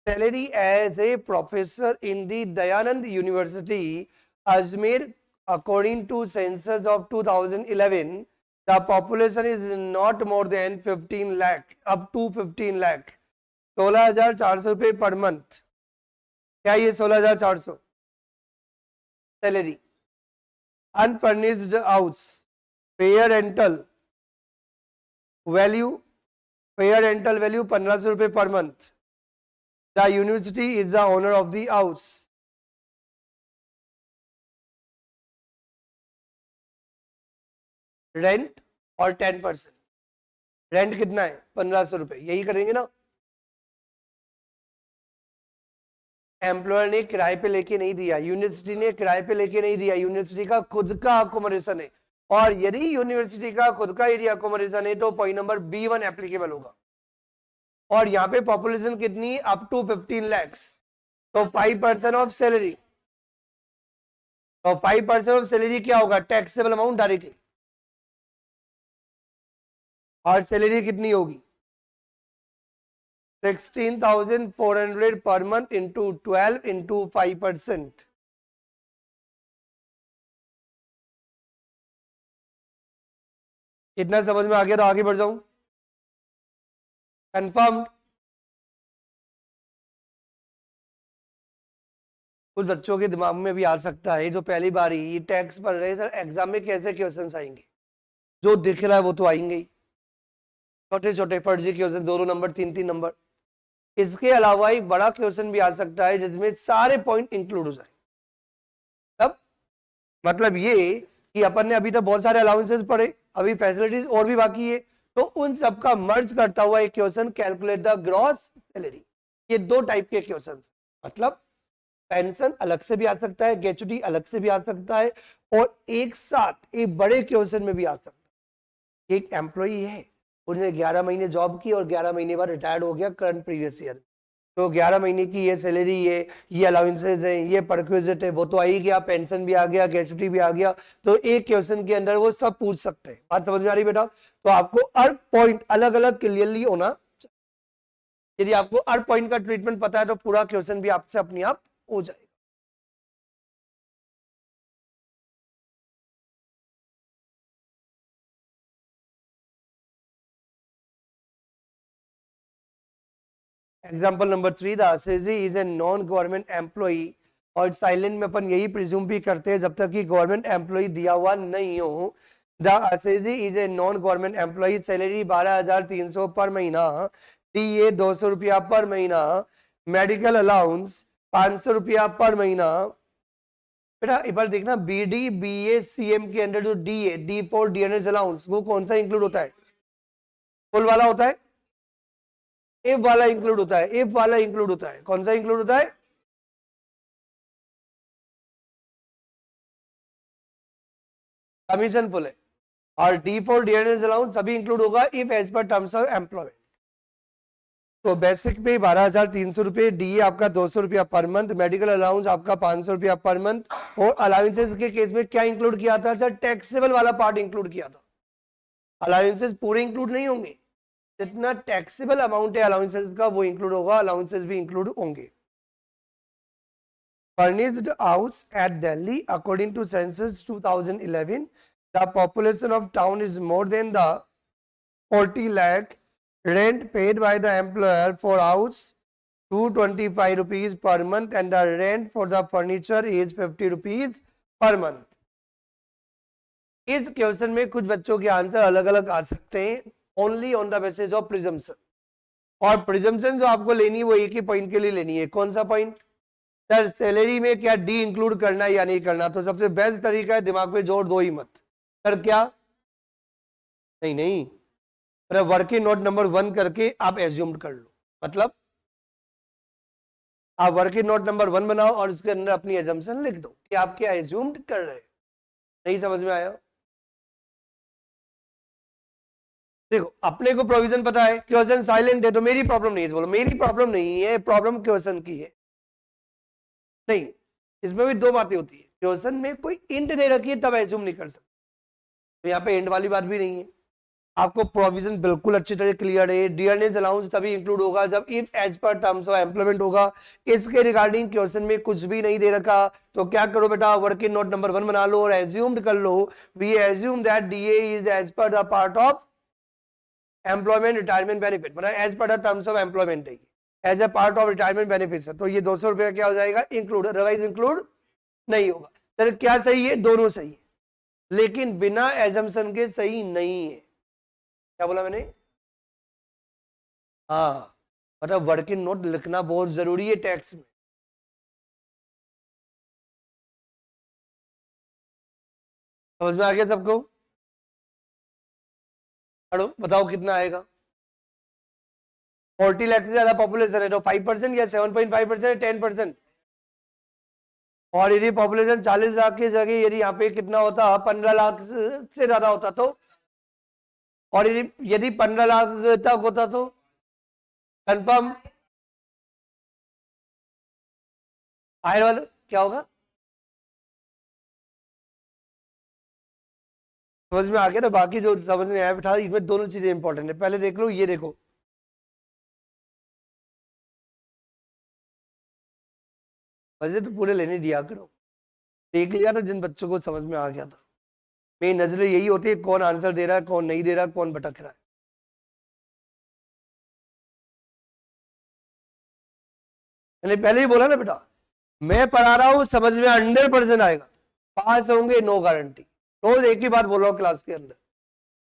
S1: Salary as a professor in the Dayanand University Ajmer according to census of 2011 the population is not more than 15 lakh up to 15 lakh 16,400 रुपये पर मंथ। क्या ये 16,400 salary? Unfurnished house fair rental value 1,500 रुपये per month. The university is the owner of the house. Rent और 10%। Rent कितना है? 1,500 रुपये। यही करेंगे ना। एम्प्लॉयर ने किराए पे लेके नहीं दिया, यूनिवर्सिटी ने किराए पे लेके नहीं दिया, यूनिवर्सिटी का खुद का अकोमोडेशन है। और यदि यूनिवर्सिटी का खुद का एरिया अकोमोडेशन है तो पॉइंट नंबर B1 एप्लीकेबल होगा। और यहाँ पे पॉपुलेशन कितनी? Up to 15 lakhs. तो 5% ऑफ सैलरी, तो 5% ऑफ सैलरी क्या होगा? Taxable amount directly. और सैलरी कितनी होगी? 16,400 पर मंथ इंटू 12 इंटू 5%। इतना समझ में आ गया तो आगे बढ़ जाऊं। कंफर्म? कुछ बच्चों के दिमाग में भी आ सकता है जो पहली बार ही टैक्स पढ़ रहे हैं, सर एग्जाम में कैसे क्वेश्चंस आएंगे? जो दिख रहा है वो तो आएंगे ही, छोटे छोटे फर्जी क्वेश्चन, 2 नंबर 3 नंबर। इसके अलावा एक बड़ा क्वेश्चन भी आ सकता है जिसमें सारे पॉइंट इंक्लूड हो जाए। तब मतलब ये कि अपन ने अभी तक बहुत सारे अलाउंसेस पढ़े, अभी फैसिलिटीज और भी बाकी है, तो उन सबका मर्ज करता हुआ एक question, calculate the gross salary. ये 2 टाइप के क्वेश्चन, मतलब पेंशन अलग से भी आ सकता है, ग्रेच्युटी अलग से भी आ सकता है, और एक साथ एक बड़े क्वेश्चन में भी आ सकता है। एक एम्प्लॉई है, उसने 11 महीने जॉब की और 11 महीने बाद रिटायर्ड हो गया करंट प्रीवियस ईयर, तो 11 महीने की ये सैलरी है, ये अलाउंसेस है, ये परक्विजिट है, वो तो आ ही गया, पेंशन भी आ गया, ग्रेच्युटी भी आ गया, तो एक क्वेश्चन के अंदर वो सब पूछ सकते हैं। बात समझ में आ रही बेटा? तो आपको हर पॉइंट अलग अलग क्लियरली होना चाहिए। यदि आपको हर पॉइंट का ट्रीटमेंट पता है तो पूरा क्वेश्चन भी आपसे अपने आप हो जाएगा। Example number 3, the assessee is a non government employee. और साइलेंट में अपन यही प्रिज्यूम भी करते हैं जब तक कि गवर्नमेंट एम्प्लॉई दिया हुआ नहीं हो। The assessee is a non government employee, salary 12,300 पर महीना, DA 200 रुपया पर महीना, मेडिकल अलाउंस 500 रुपया पर महीना। बेटा एक बार देखना, BD BA CM के अंदर जो DA D for dearness allowance, वो कौन सा इंक्लूड होता है? फुल वाला होता है? एफ वाला इंक्लूड होता है? एफ वाला इंक्लूड होता है? कौन सा इंक्लूड होता है? कमीशन फुल है। और डी फॉर डियरनेस अलाउंस सभी इंक्लूड होगा if as per terms of employment. तो बेसिक पे 12,300 रुपए, DA आपका 200 रुपया पर मंथ, मेडिकल अलाउंस आपका 500 रुपया पर मंथ। और अलाउंसेस के केस में क्या इंक्लूड किया था सर? टैक्सेबल वाला पार्ट इंक्लूड किया था। अलाउंसेस पूरे इंक्लूड नहीं होंगे, जितना टैक्सेबल अमाउंट है अलाउंसेस का वो इंक्लूड होगा, अलाउंसेस भी इंक्लूड होंगे। Furnished house at Delhi according to census 2011 the population of town is more than the 40 lakh. Rent paid by the employer for house 225 rupees per month and the rent for the furniture is 50 rupees per month. इस question में कुछ बच्चों के answer अलग अलग आ सकते हैं, only on the basis of presumption. और प्रिजम्पशन जो आपको लेनी है वो एक ही पॉइंट के लिए लेनी है। कौन सा पॉइंट? सर सैलरी में क्या डी इंक्लूड करना है या नहीं करना? तो सबसे बेस्ट तरीका है, दिमाग पे जोर दो ही मत। सर क्या? नहीं नहीं, वर्किंग नोट नंबर 1 करके आप एज्यूम कर लो। मतलब आप वर्किंग नोट नंबर 1 बनाओ और उसके अंदर अपनी एजम्पशन लिख दो कि आप क्या एज्यूम कर रहे हैं। नहीं समझ में आया? देखो अपने को प्रोविजन पता है, क्वेश्चन साइलेंट है तो मेरी प्रॉब्लम नहीं है। बोलो मेरी प्रॉब्लम नहीं है, प्रॉब्लम क्वेश्चन की है। नहीं, इसमें भी 2 बातें होती है। क्वेश्चन में कोई इंट नहीं रखी है तब एज्यूम नहीं कर सकते, तो यहाँ पे एंड वाली बात भी नहीं है। आपको प्रोविजन बिल्कुल अच्छी तरह क्लियर है। डियरनेस अलाउंस तभी इंक्लूड होगा जब if as per terms of employment होगा। इसके रिगार्डिंग क्वेश्चन में कुछ भी नहीं दे रखा, तो क्या करो बेटा, वर्किंग नोट नंबर 1 बना लो और एज्यूम्ड कर लो, we assume that DA is as per the part of employment retirement benefit, मतलब as per the terms of employment है, as a part of retirement benefit है, तो ये 200 रुपया क्या हो जाएगा, इंक्लूड, अदरवाइज इंक्लूड नहीं होगा। तो क्या सही है, दोनों सही है, लेकिन बिना एजम्पशन के सही नहीं है। क्या बोला मैंने, हाँ, मतलब वर्किंग नोट लिखना बहुत जरूरी है टैक्स में। समझ में आ गया सबको? अड़ो बताओ कितना आएगा, 40 लाख से ज्यादा पॉपुलेशन है तो 5% या 7.5% 10%। और यदि पॉपुलेशन 40 लाख की जगह यदि यहाँ पे कितना होता, 15 लाख से ज्यादा होता तो, और यदि 15 लाख तक होता तो कंफर्म हायर वाला क्या होगा। समझ में आ गया ना? बाकी जो समझ में आया बेटा, इसमें दोनों चीजें इंपॉर्टेंट है। पहले देख लो, ये देखो, वैसे तो पूरे लेने दिया करो, देख लिया ना जिन बच्चों को समझ में आ गया था। मेरी नजरें यही होती है, कौन आंसर दे रहा है, कौन नहीं दे रहा, कौन भटक रहा है। मैंने पहले ही बोला ना बेटा, मैं पढ़ा रहा हूं, समझ में 100% आएगा, पास होंगे नो गारंटी। रोज एक ही बात बोल रहा हूँ क्लास के अंदर।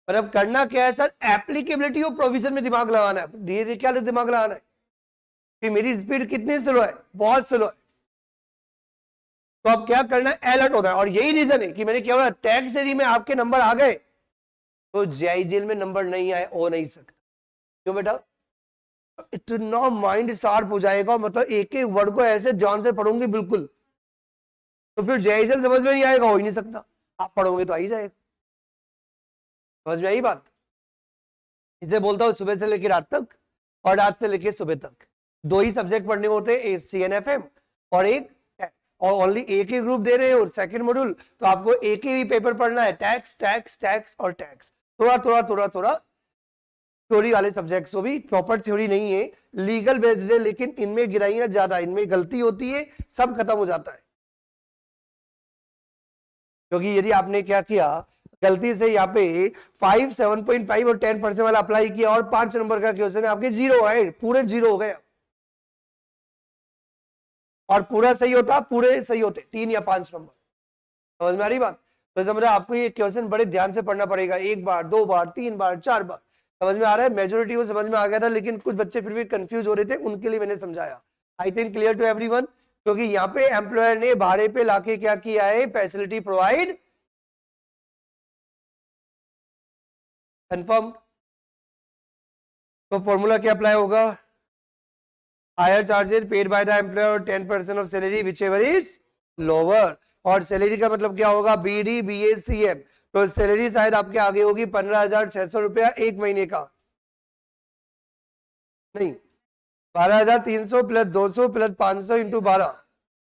S1: पर अब करना क्या है सर, एप्लीकेबिलिटी और प्रोविजन में दिमाग लगाना है। धीरे क्या दिमाग लगाना है कि मेरी स्पीड कितनी स्लो है, बहुत स्लो है, तो अब क्या करना है, अलर्ट होना है। और यही रीजन है कि मैंने क्या बोला, टैक्स यदि में आपके नंबर आ गए तो जेआई जेल में नंबर नहीं आए हो नहीं सकता। क्यों बेटा, इतना माइंड शार्प हो जाएगा, मतलब एक एक वर्ड को ऐसे ध्यान से पढ़ोगे बिल्कुल, तो फिर जेआई जेल समझ में नहीं आएगा, हो ही नहीं सकता। आप पढ़ोगे तो आ ही जाएगा। समझ में आई बात? इसे बोलता हूँ सुबह से लेकर रात तक और रात से लेकर सुबह तक 2 ही सब्जेक्ट पढ़ने होते हैं, CNFM और एक टैक्स, और ओनली एक ही ग्रुप दे रहे हो सेकंड मॉड्यूल, तो आपको एक ही पेपर पढ़ना है, टैक्स टैक्स टैक्स और टैक्स। थोड़ा थोड़ा थोड़ा थोड़ा थ्योरी वाले सब्जेक्ट्स को भी, प्रॉपर थ्योरी नहीं है, लीगल बेस्ड है, लेकिन इनमें गिराइयां ज्यादा, इनमें गलती होती है, सब खत्म हो जाता है। क्योंकि यदि आपने क्या किया, गलती से यहाँ पे 5, 7.5 और 10% वाला अप्लाई किया और 5 नंबर का क्वेश्चन है, आपके 0 है, पूरे 0 हो गए। और पूरा सही होता, पूरे सही होते 3 या 5 नंबर। समझ में आ रही बात? तो समझ आपको ये क्वेश्चन बड़े ध्यान से पढ़ना पड़ेगा, 1 बार 2 बार 3 बार 4 बार। समझ में आ रहा है? मेजोरिटी को समझ में आ गया था, लेकिन कुछ बच्चे फिर भी कंफ्यूज हो रहे थे, उनके लिए मैंने समझाया। I think clear to everyone. क्योंकि यहाँ पे एम्प्लॉयर ने भाड़े पे लाके क्या किया है, फैसिलिटी प्रोवाइड, कंफर्म। तो फॉर्मूला क्या अप्लाई होगा, higher charges paid by the employer 10% of salary whichever is lower. और सैलरी का मतलब क्या होगा, BD BA CM। तो सैलरी शायद आपके आगे होगी 15,600 रुपया एक महीने का, नहीं 12,300 प्लस 200 प्लस 500 इंटू 12,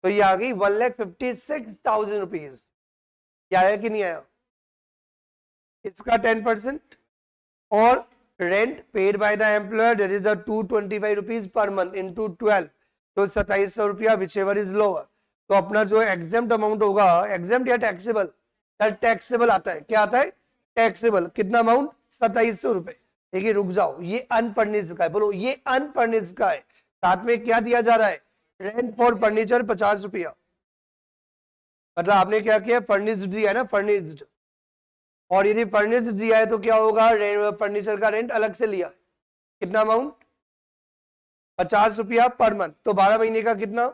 S1: तो ये आ गई 1,56,000 रुपीज। क्या आया कि नहीं आया? इसका 10% और rent paid by the employer that is 225 rupees per month into 12, तो 2,700 रुपया विच एवर इज लोअर। तो अपना जो एग्जेम्प्ट अमाउंट होगा, एग्जेम्प्ट या टैक्सेबल, टैक्सेबल आता है, क्या आता है, टैक्सेबल, कितना अमाउंट, 2,700 रुपए। देखिए रुक जाओ, ये अनफर्निश्ड का है, बोलो ये अनफर्निश्ड का है। साथ में क्या दिया जा रहा है, रेंट फॉर फर्नीचर 50 रुपया, मतलब आपने क्या किया, फर्निश्ड दिया है ना, फर्निश्ड। और यदि फर्निश्ड दिया है तो क्या होगा, फर्नीचर का रेंट अलग से लिया, कितना अमाउंट, 50 रुपया पर मंथ। तो 12 महीने का कितना,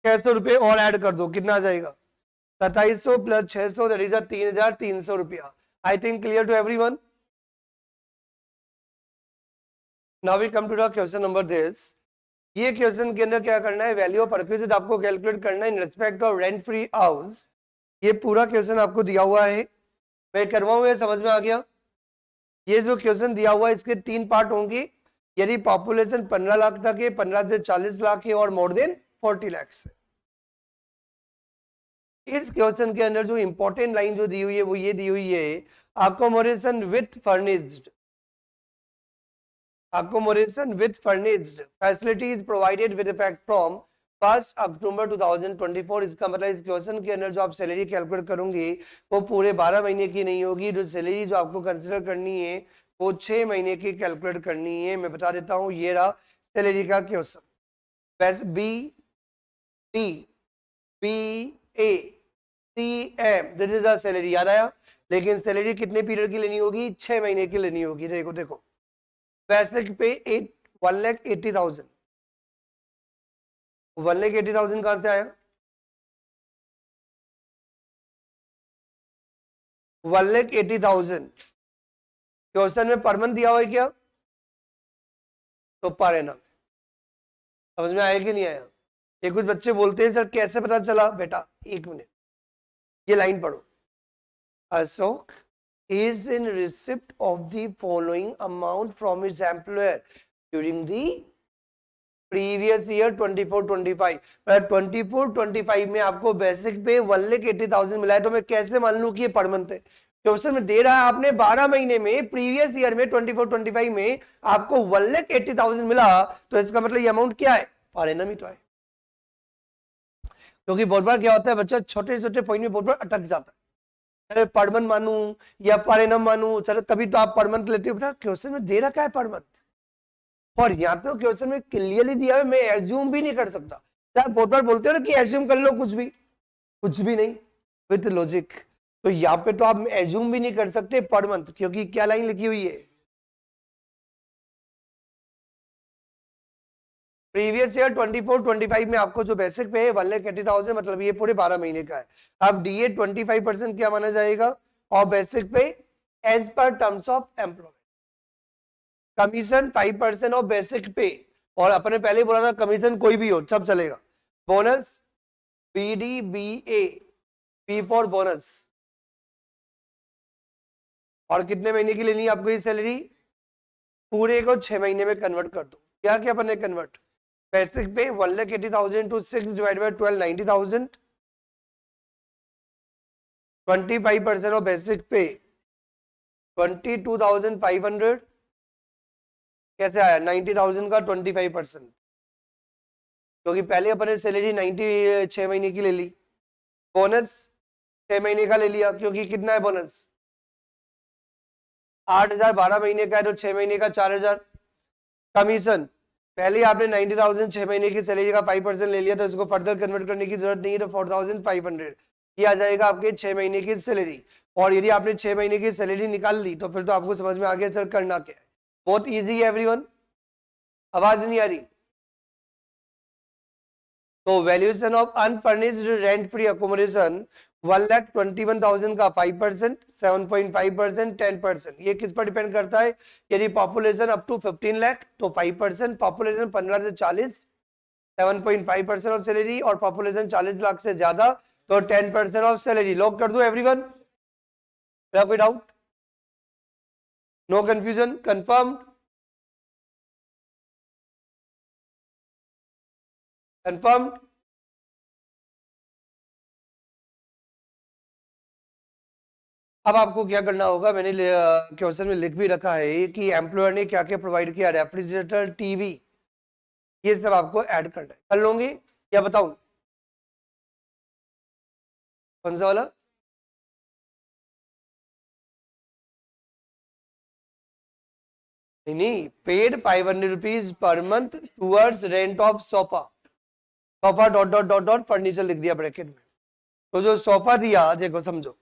S1: 600 रुपए और ऐड कर दो, कितना आ जाएगा, 2,700 प्लस 600 दैट इज 3,300 रुपया। I think clear to everyone. Now we come to the question number this. ये क्वेश्चन के अंदर क्या करना है, वैल्यू ऑफ परक्विजिट आपको कैलकुलेट करना है in respect of rent free house. ये पूरा क्वेश्चन आपको दिया हुआ है, मैं करवाऊं, ये समझ में आ गया? ये जो क्वेश्चन दिया हुआ है इसके 3 पार्ट होंगे। यदि पॉपुलेशन 15 लाख तक है, 15 से 40 लाख है और मोर देन 40 लाख है। इस क्वेश्चन के अंदर जो इंपॉर्टेंट लाइन जो दी हुई है वो ये दी हुई है, accommodation with furnished, accommodation with furnished facilities provided with effect from 1 अक्टूबर 2024। इसका मतलब इस क्वेश्चन के अंदर जो आप सैलरी कैलकुलेट करोगे वो पूरे 12 महीने की नहीं होगी। जो सैलरी जो आपको कंसिडर करनी है वो 6 महीने की कैलकुलेट करनी है। मैं बता देता हूं, ये रहा सैलरी का क्वेश्चन। बस B D B A C M, this is the salary. याद आया? लेकिन सैलरी कितने पीरियड की लेनी होगी? 6 महीने की लेनी होगी। देखो देखो, बेसिक पे 1,80,000, 1,80,000 कहां से आया? 1,80,000 क्वेश्चन में पर मंथ दिया हुआ है क्या? तो पर एनम। समझ में आया कि नहीं आया? ये कुछ बच्चे बोलते हैं सर कैसे पता चला? बेटा एक मिनट, ये लाइन पढ़ो। Ashok is in receipt of the following amount from his employer during the previous year 24-25। 24-25 में आपको बेसिक पे 1,80,000 मिला है, तो मैं कैसे मान लूं कि ये पर मंथ है? क्वेश्चन में दे रहा है आपने 12 महीने में, प्रीवियस ईयर में 24-25 में आपको 1,80,000 मिला, तो इसका मतलब ये अमाउंट क्या है? पर एनम ही तो है। क्योंकि बहुत बार क्या होता है, बच्चा छोटे छोटे पॉइंट में बहुत बार अटक जाता है। अरे पर मंथ मानू या पर एनम मानू, चलो तभी तो आप पर मंथ लेते हो। बेटा क्वेश्चन में दे रखा है पर मंथ, और यहाँ तो क्वेश्चन में क्लियरली दिया है, मैं एज्यूम भी नहीं कर सकता। आप बहुत बार बोलते हो ना कि एज्यूम कर लो कुछ भी नहीं विथ लॉजिक। तो यहाँ पे तो आप एज्यूम भी नहीं कर सकते पर मंथ, क्योंकि क्या लाइन लिखी हुई है? प्रीवियस ईयर 24-25 में आपको जो बेसिक पे है 1,80,000, मतलब ये पूरे 12 महीने का है। अब डीए 25% क्या माना जाएगा? और basic pay as per terms of employment. Commission 5% of basic pay, और अपने पहले ही बोला था कमीशन कोई भी हो सब चलेगा। Bonus B D B A, B for bonus. और कितने महीने की लेनी है आपको ये सैलरी? पूरे को 6 महीने में कन्वर्ट कर दो। क्या क्या अपने कन्वर्ट? बेसिक पे 1,80,000 to 6 divided by 12, 90,000। 25% of basic पे 22,500। कैसे आया 90,000 का 25%? क्योंकि पहले अपने सैलरी 96 महीने की ले ली, बोनस 6 महीने का ले लिया, क्योंकि कितना है बोनस? 8,000 12 महीने का है, तो 6 महीने का 4,000। कमीशन पहले आपने 90,000 6 महीने की सैलरी का 5% ले लिया, तो इसको फर्दर कन्वर्ट करने की जरूरत नहीं है, तो 4,500 ये आ जाएगा आपके 6 महीने की सैलरी। और यदि आपने 6 महीने की सैलरी निकाल ली तो फिर तो आपको समझ में आ गया सर करना क्या है। बहुत इजी है एवरीवन, आवाज नहीं आ रही? तो valuation of unfurnished rent free accommodation 1,21,000 का 5%, 7.5%, 10%। ये किस पर डिपेंड करता है? यदि पॉपुलेशन अप टू 15 लाख तो 5%, पॉपुलेशन 15 से 40 7.5% ऑफ सैलरी, और पॉपुलेशन 40 लाख से ज्यादा तो 10% ऑफ सैलरी। लॉक कर दो एवरीवन, कोई doubt? No confusion? Confirm? Confirm? अब आपको क्या करना होगा, मैंने क्वेश्चन में लिख भी रखा है कि एम्प्लॉयर ने क्या क्या प्रोवाइड किया। रेफ्रिजरेटर, टीवी, ये सब आपको ऐड करना है। कर लोगे या बताऊं? कौन सा वाला? नहीं, paid 500 rupees per month towards rent of sofa. Sofa dot dot dot dot furniture लिख दिया ब्रैकेट में। तो जो सोफा दिया, देखो समझो,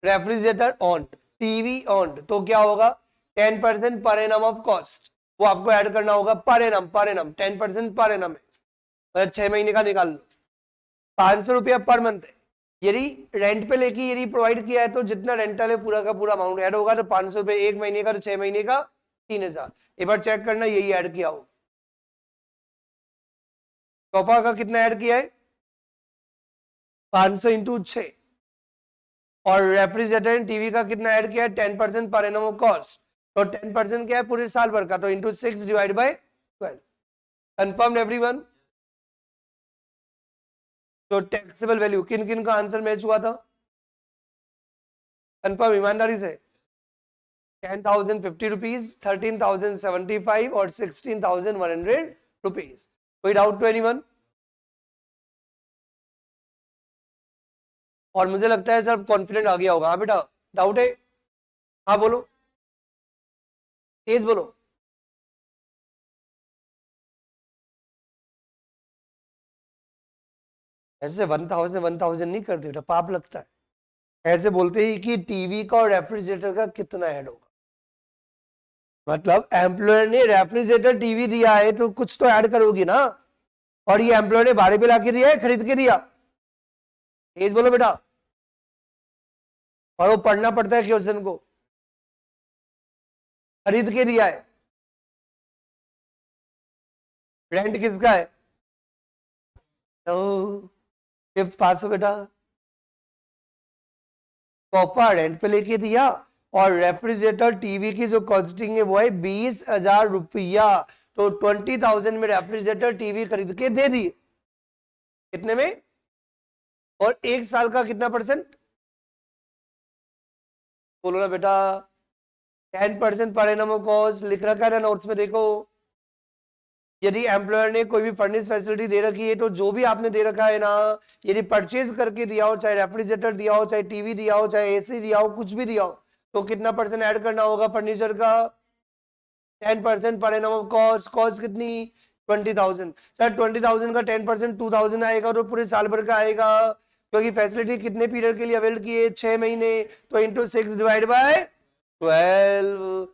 S1: रेफ्रिजरेटर ऑन, टीवी ऑन, तो क्या होगा? 10% पर एनम ऑफ कॉस्ट, वो आपको ऐड करना होगा। पर एनम 10% पर एनम है, मतलब 6 महीने का निकाल लो। 500 रुपया पर मंथ है। यदि रेंट पे लेके यदि प्रोवाइड किया है तो जितना रेंटल है पूरा का पूरा अमाउंट ऐड होगा, तो 500 रुपए 1 महीने का, तो 6 महीने का 3,000। एक बार चेक करना यही ऐड किया हो। सोफा का कितना ऐड किया है? 500 इंटू 6। और रेफ्रिजरेटर टीवी का कितना ऐड किया है? 10% पर एनम ऑफ कॉस्ट, तो 10% क्या है पूरे साल भर का, तो into 6 divide by 12। Confirm everyone? तो टैक्सेबल वैल्यू किन किन का आंसर मैच हुआ था? कंफर्म ईमानदारी से? 10,050 रुपीज, 13,075 और 16,100 रुपीज। कोई डाउट टू एनीवन? और मुझे लगता है सर कॉन्फिडेंट आ गया होगा। हाँ बेटा, डाउट है? हाँ बोलो, तेज बोलो। ऐसे 1,000 नहीं करते बेटा, पाप लगता है। ऐसे बोलते ही कि टीवी का और रेफ्रिजरेटर का कितना ऐड होगा। मतलब एम्प्लॉयर ने रेफ्रिजरेटर टीवी दिया है तो कुछ तो ऐड करोगी ना, और ये एम्प्लॉयर ने भाड़े पे लाके दिया है, खरीद के दिया? तेज बोलो बेटा। और वो पढ़ना पड़ता है क्वेश्चन को, खरीद के दिया है। रेंट किसका है? तो फिफ्थ पास हो बेटा। सोफा रेंट पे लेके दिया, और रेफ्रिजरेटर टीवी की जो कॉस्टिंग है वो है 20,000 रुपया। तो 20,000 में रेफ्रिजरेटर टीवी खरीद के दे दी। कितने में? और एक साल का कितना परसेंट बोलो ना बेटा? 10% पर एनम ऑफ कॉस्ट लिख रखा है ना नोट्स में, देखो। यदि एम्प्लॉयर ने कोई भी फर्निश फैसिलिटी दे रखी है तो जो भी आपने दे रखा है ना, यदि परचेज करके दिया हो, चाहे रेफ्रिजरेटर दिया हो, चाहे टीवी दिया हो, चाहे एसी दिया हो, कुछ भी दिया हो, तो कितना परसेंट ऐड करना होगा फर्नीचर का? 10% per annum of cost. Cost कितनी? 20,000। सर 20,000 का 10% 2,000 आएगा, तो पूरे साल भर का आएगा, क्योंकि फैसिलिटी कितने पीरियड के लिए अवेल की है? 6 महीने। तो इंटू 6 डिवाइड बाय 12।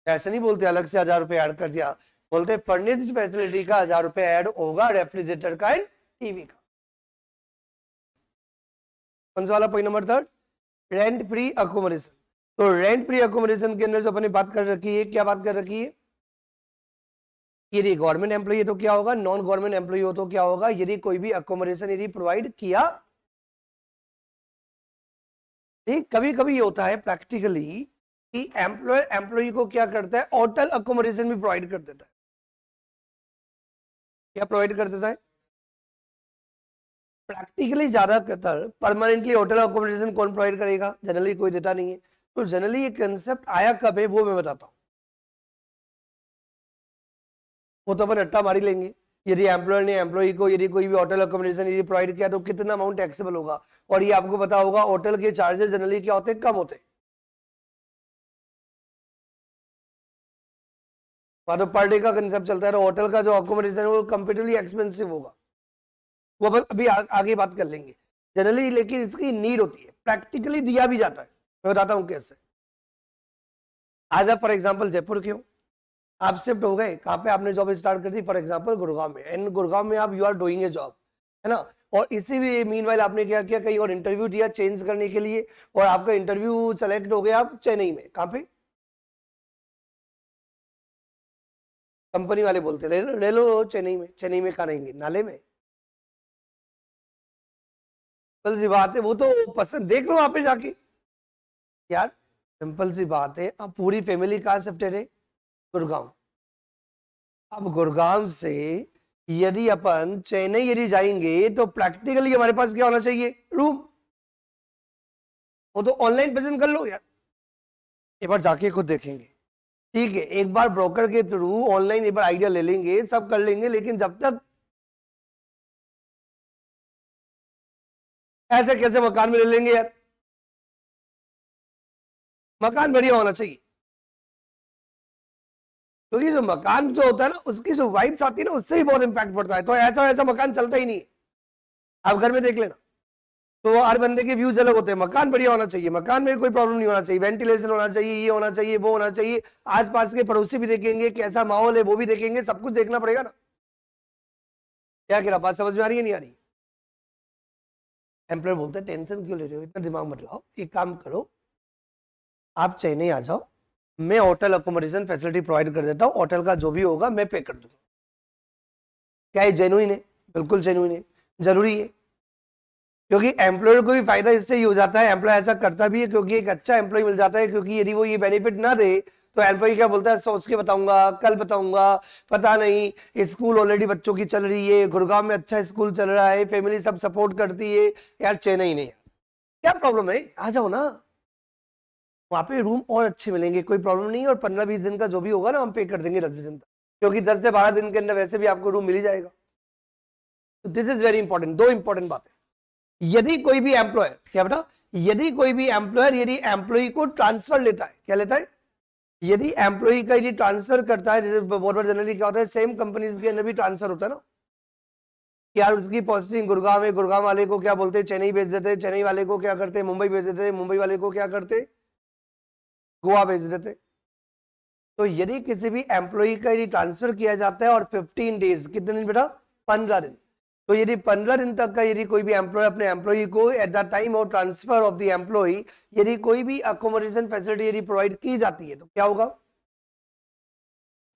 S1: ऐसे नहीं बोलते अलग से 1,000 रुपए ऐड कर दिया, बोलते फर्निश्ड फैसिलिटी का 1,000 रुपए ऐड होगा, रेफ्रिजरेटर का एंड टीवी का। कौन सा वाला point number third? Rent free accommodation. तो रेंट फ्री अकोमोडेशन के अंदर जो अपने बात कर रखी है, क्या बात कर रखी है? यदि गवर्नमेंट एम्प्लॉई है तो क्या होगा, नॉन गवर्नमेंट एम्प्लॉई हो तो क्या होगा, यदि कोई भी अकोमोडेशन यदि प्रोवाइड किया। ठीक, कभी कभी होता है प्रैक्टिकली कि एम्प्लॉयर एम्प्लॉई को क्या करता है, होटल अकोमोडेशन भी प्रोवाइड कर देता है। क्या प्रोवाइड कर देता है? प्रैक्टिकली ज्यादातर परमानेंटली होटल अकोमोडेशन कौन प्रोवाइड करेगा? जनरली कोई देता नहीं है। तो जनरली ये कंसेप्ट आया कब है वो मैं बताता हूँ, वो तो अपन अट्टा मारी लेंगे। यदि एम्प्लॉयर ने एम्प्लॉई को यदि कोई भी होटल अकोमोडेशन यदि प्रोवाइड किया तो कितना अमाउंट टैक्सेबल होगा। और ये आपको पता होगा होटल के चार्जेस जनरली क्या होते हैं, कम होते हैं। तो पर डे का कंसेप्ट चलता है, तो होटल का जो अकोमोडेशन है वो कंपेरेटिवली एक्सपेंसिव होगा, वो अपन अभी आगे बात कर लेंगे जनरली। लेकिन इसकी नीड होती है, प्रैक्टिकली दिया भी जाता है। मैं बताता हूँ कैसे। आज आप फॉर एग्जाम्पल जयपुर के हो, आप शिफ्ट हो गए, कहाँ पे आपने जॉब स्टार्ट कर दी, फॉर एग्जाम्पल गुड़गांव में, एंड गुड़गांव में आप you are doing a job, है ना। और इसी भी मीनवाइल आपने क्या किया, कहीं और इंटरव्यू दिया चेंज करने के लिए, और आपका इंटरव्यू सेलेक्ट हो गया आप चेन्नई में। कहाँ पे? कंपनी वाले बोलते ले लो चेन्नई में। चेन्नई में कहाँ रहेंगे, नाले में? सिंपल सी बात है, वो तो पसंद देख लो वहां पे जाके यार। सिंपल सी बात है, अब पूरी फैमिली कहाँ शिफ्टेड है? गुड़गांव। अब गुड़गांव से यदि अपन चेन्नई यदि जाएंगे तो प्रैक्टिकली हमारे पास क्या होना चाहिए, रूम। वो तो ऑनलाइन पसंद कर लो यार, एक बार जाके खुद देखेंगे। ठीक है, एक बार ब्रोकर के थ्रू ऑनलाइन एक बार आइडिया ले लेंगे, सब कर लेंगे, लेकिन जब तक ऐसे कैसे मकान में ले लेंगे यार? मकान बढ़िया होना चाहिए, क्योंकि जो मकान जो होता है ना उसकी जो वाइब्स आती है ना उससे ही बहुत इंपैक्ट पड़ता है। तो ऐसा ऐसा मकान चलता ही नहीं है, आप घर में देख लेना। तो हर बंदे के व्यूज अलग होते हैं। मकान बढ़िया होना चाहिए, मकान में कोई प्रॉब्लम नहीं होना चाहिए, वेंटिलेशन होना चाहिए, ये होना चाहिए, वो होना चाहिए, आसपास के पड़ोसी भी देखेंगे, कैसा माहौल है वो भी देखेंगे, सब कुछ देखना पड़ेगा ना। क्या कह रहा, बात समझ में आ रही है नहीं आ रही? एम्प्लॉयर बोलते हैं टेंशन क्यों ले रहे हो, इतना दिमाग मत लगाओ, एक काम करो आप चेन्नई आ जाओ, मैं होटल अकोमोडेशन फैसिलिटी प्रोवाइड कर देता हूँ, होटल का जो भी होगा मैं पे कर दूंगा। क्या ये जेन्युइन है? बिल्कुल जेन्युइन है, जरूरी है, क्योंकि एम्प्लॉयर को भी फायदा इससे ही हो जाता है। एम्प्लॉय ऐसा करता भी है क्योंकि एक अच्छा एम्प्लॉय मिल जाता है, क्योंकि यदि वो ये बेनिफिट ना दे तो एम्प्लॉय क्या बोलता है, सोच के बताऊंगा, कल बताऊंगा, पता नहीं, स्कूल ऑलरेडी बच्चों की चल रही है, गुड़गांव में अच्छा स्कूल चल रहा है, फैमिली सब सपोर्ट करती है, यार चेन्नई नहीं, क्या प्रॉब्लम है, आ जाओ ना। वहां पे रूम और अच्छे मिलेंगे, कोई प्रॉब्लम नहीं है। और 15-20 दिन का जो भी होगा ना हम पे कर देंगे 10 दिन तक, क्योंकि 10 से 12 दिन के अंदर वैसे भी आपको रूम मिल ही जाएगा। तो दिस इज वेरी इंपॉर्टेंट। दो इंपॉर्टेंट बातें, यदि कोई भी एम्प्लॉयर, क्या बेटा, यदि कोई भी एम्प्लॉयर यदि एम्प्लॉय को ट्रांसफर लेता है, क्या लेता है, यदि एम्प्लॉय का यदि ट्रांसफर करता है, जैसे बहुत बार जनरली क्या होता है, सेम कंपनीज के अंदर भी ट्रांसफर होता है ना, कि यार उसकी पोस्टिंग गुड़गांव है, गुड़गांव वाले को क्या बोलते हैं, चेन्नई भेज देते, चेन्नई वाले को क्या करते, मुंबई भेज देते, मुंबई वाले को क्या करते, गोवा भेज देते। तो यदि किसी भी एम्प्लॉय का यदि ट्रांसफर किया जाता है और 15 डेज, कितने दिन बेटा, 15 दिन, तो यदि 15 दिन तक का यदि कोई भी एम्प्लॉय अपने एम्प्लॉय को at the time of transfer of the employ यदि कोई भी अकोमोडेशन फैसिलिटी यदि प्रोवाइड की जाती है, तो क्या होगा,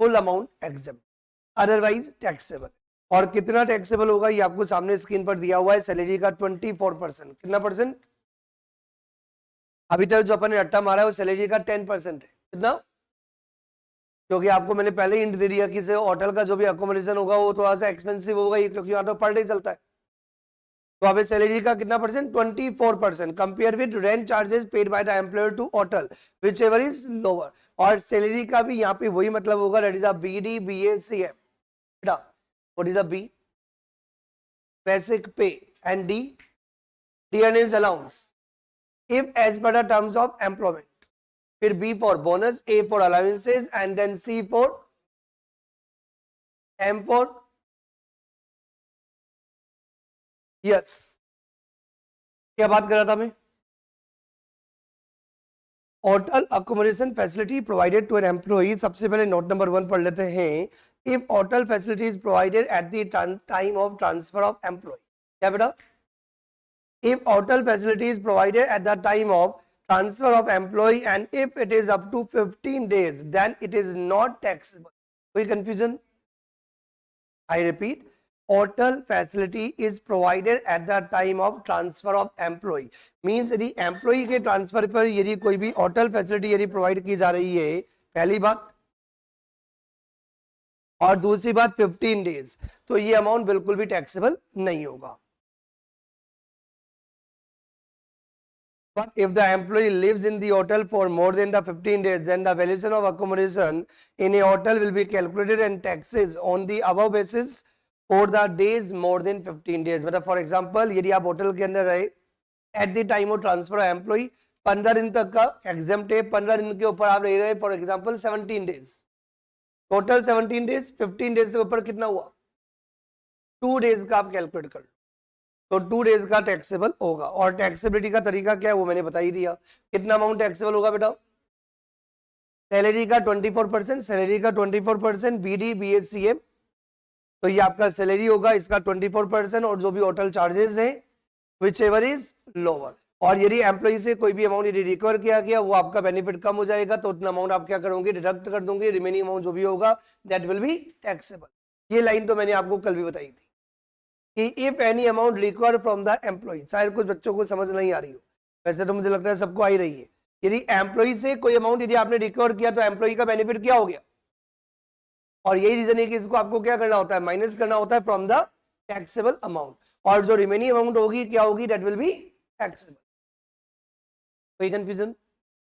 S1: full amount exempt, otherwise taxable. और कितना टैक्सेबल होगा ये आपको सामने स्क्रीन पर दिया हुआ है, सैलरी का 24%। कितना परसेंट, अभी तक जो अपन ने रट्टा मारा है वो सैलरी का 10% है। कितना, क्योंकि आपको मैंने पहले ही हिंट दे दिया कि होटल का जो भी अकोमोडेशन होगा वो थोड़ा सा एक्सपेंसिव होगा, क्योंकि यहाँ तो पर डे चलता है। तो अभी सैलरी का कितना percent, 24%, compare with rent charges paid by the employer to hotel whichever is lower. और सैलरी का भी यहाँ पे वही मतलब होगा, that is the BD BACM. What is the B, basic pay, and D, D earnings allowance if as per the terms of employment, फिर B for bonus, A for allowances, and then C for M for yes। क्या बात कर रहा था मैं, hotel accommodation facility provided to an employee. सबसे पहले note number 1 पढ़ लेते हैं, if hotel facility is provided at the time of transfer of employ. क्या बेटा, if hotel facility is provided at the time of transfer of employee and if it is up to 15 days then it is not taxable। कोई confusion, I repeat, hotel facility is provided at the time of transfer of employee means यदि employee के transfer पर यदि कोई भी hotel facility यदि provide की जा रही है, पहली बात, और दूसरी बात 15 days, तो ये अमाउंट बिल्कुल भी टैक्सेबल नहीं होगा। But if the employee lives in the hotel for more than the 15 days, then the valuation of accommodation in a hotel will be calculated and taxes on the above basis for the days more than 15 days। मतलब for example, यदि आप hotel के अंदर रहे at the time of transfer of employee 15 दिन तक का exempt है, 15 दिन के ऊपर आप रह रहे for example 17 days, total 17 days, 15 days से ऊपर कितना हुआ, 2 days का आप कैलकुलेट कर लो, तो 2 डेज का टैक्सेबल होगा। और टैक्सेबिलिटी का तरीका क्या है वो मैंने बता ही दिया। कितना अमाउंट टैक्सेबल होगा बेटा, सैलरी का 24%, सैलरी का 24%, बीडी बीएससीएम, तो ये आपका सैलरी होगा, इसका 24%, और जो भी होटल चार्जेस हैं विच एवर इज लोअर। और यदि एम्प्लॉय से कोई भी अमाउंट यदि रिकवर किया गया वो आपका बेनिफिट कम हो जाएगा, तो उतना अमाउंट आप क्या करोगे, डिडक्ट कर दोगे, रिमेनिंग अमाउंट जो भी होगा दैट विल बी टैक्सेबल। ये लाइन तो मैंने आपको कल भी बताई थी कि if any amount recover from the employ, शायद कुछ बच्चों को समझ नहीं आ रही हो, वैसे तो मुझे लगता है सबको आ ही रही है। यदि एम्प्लॉय से कोई अमाउंट यदि आपने रिकवर किया तो एम्प्लॉय का बेनिफिट क्या हो गया, और यही रीजन है कि इसको आपको क्या करना होता है, माइनस करना होता है फ्रॉम द टैक्सेबल अमाउंट, और जो रिमेनिंग अमाउंट होगी क्या होगी, दैट विल बी टैक्सेबल। कोई कंफ्यूजन?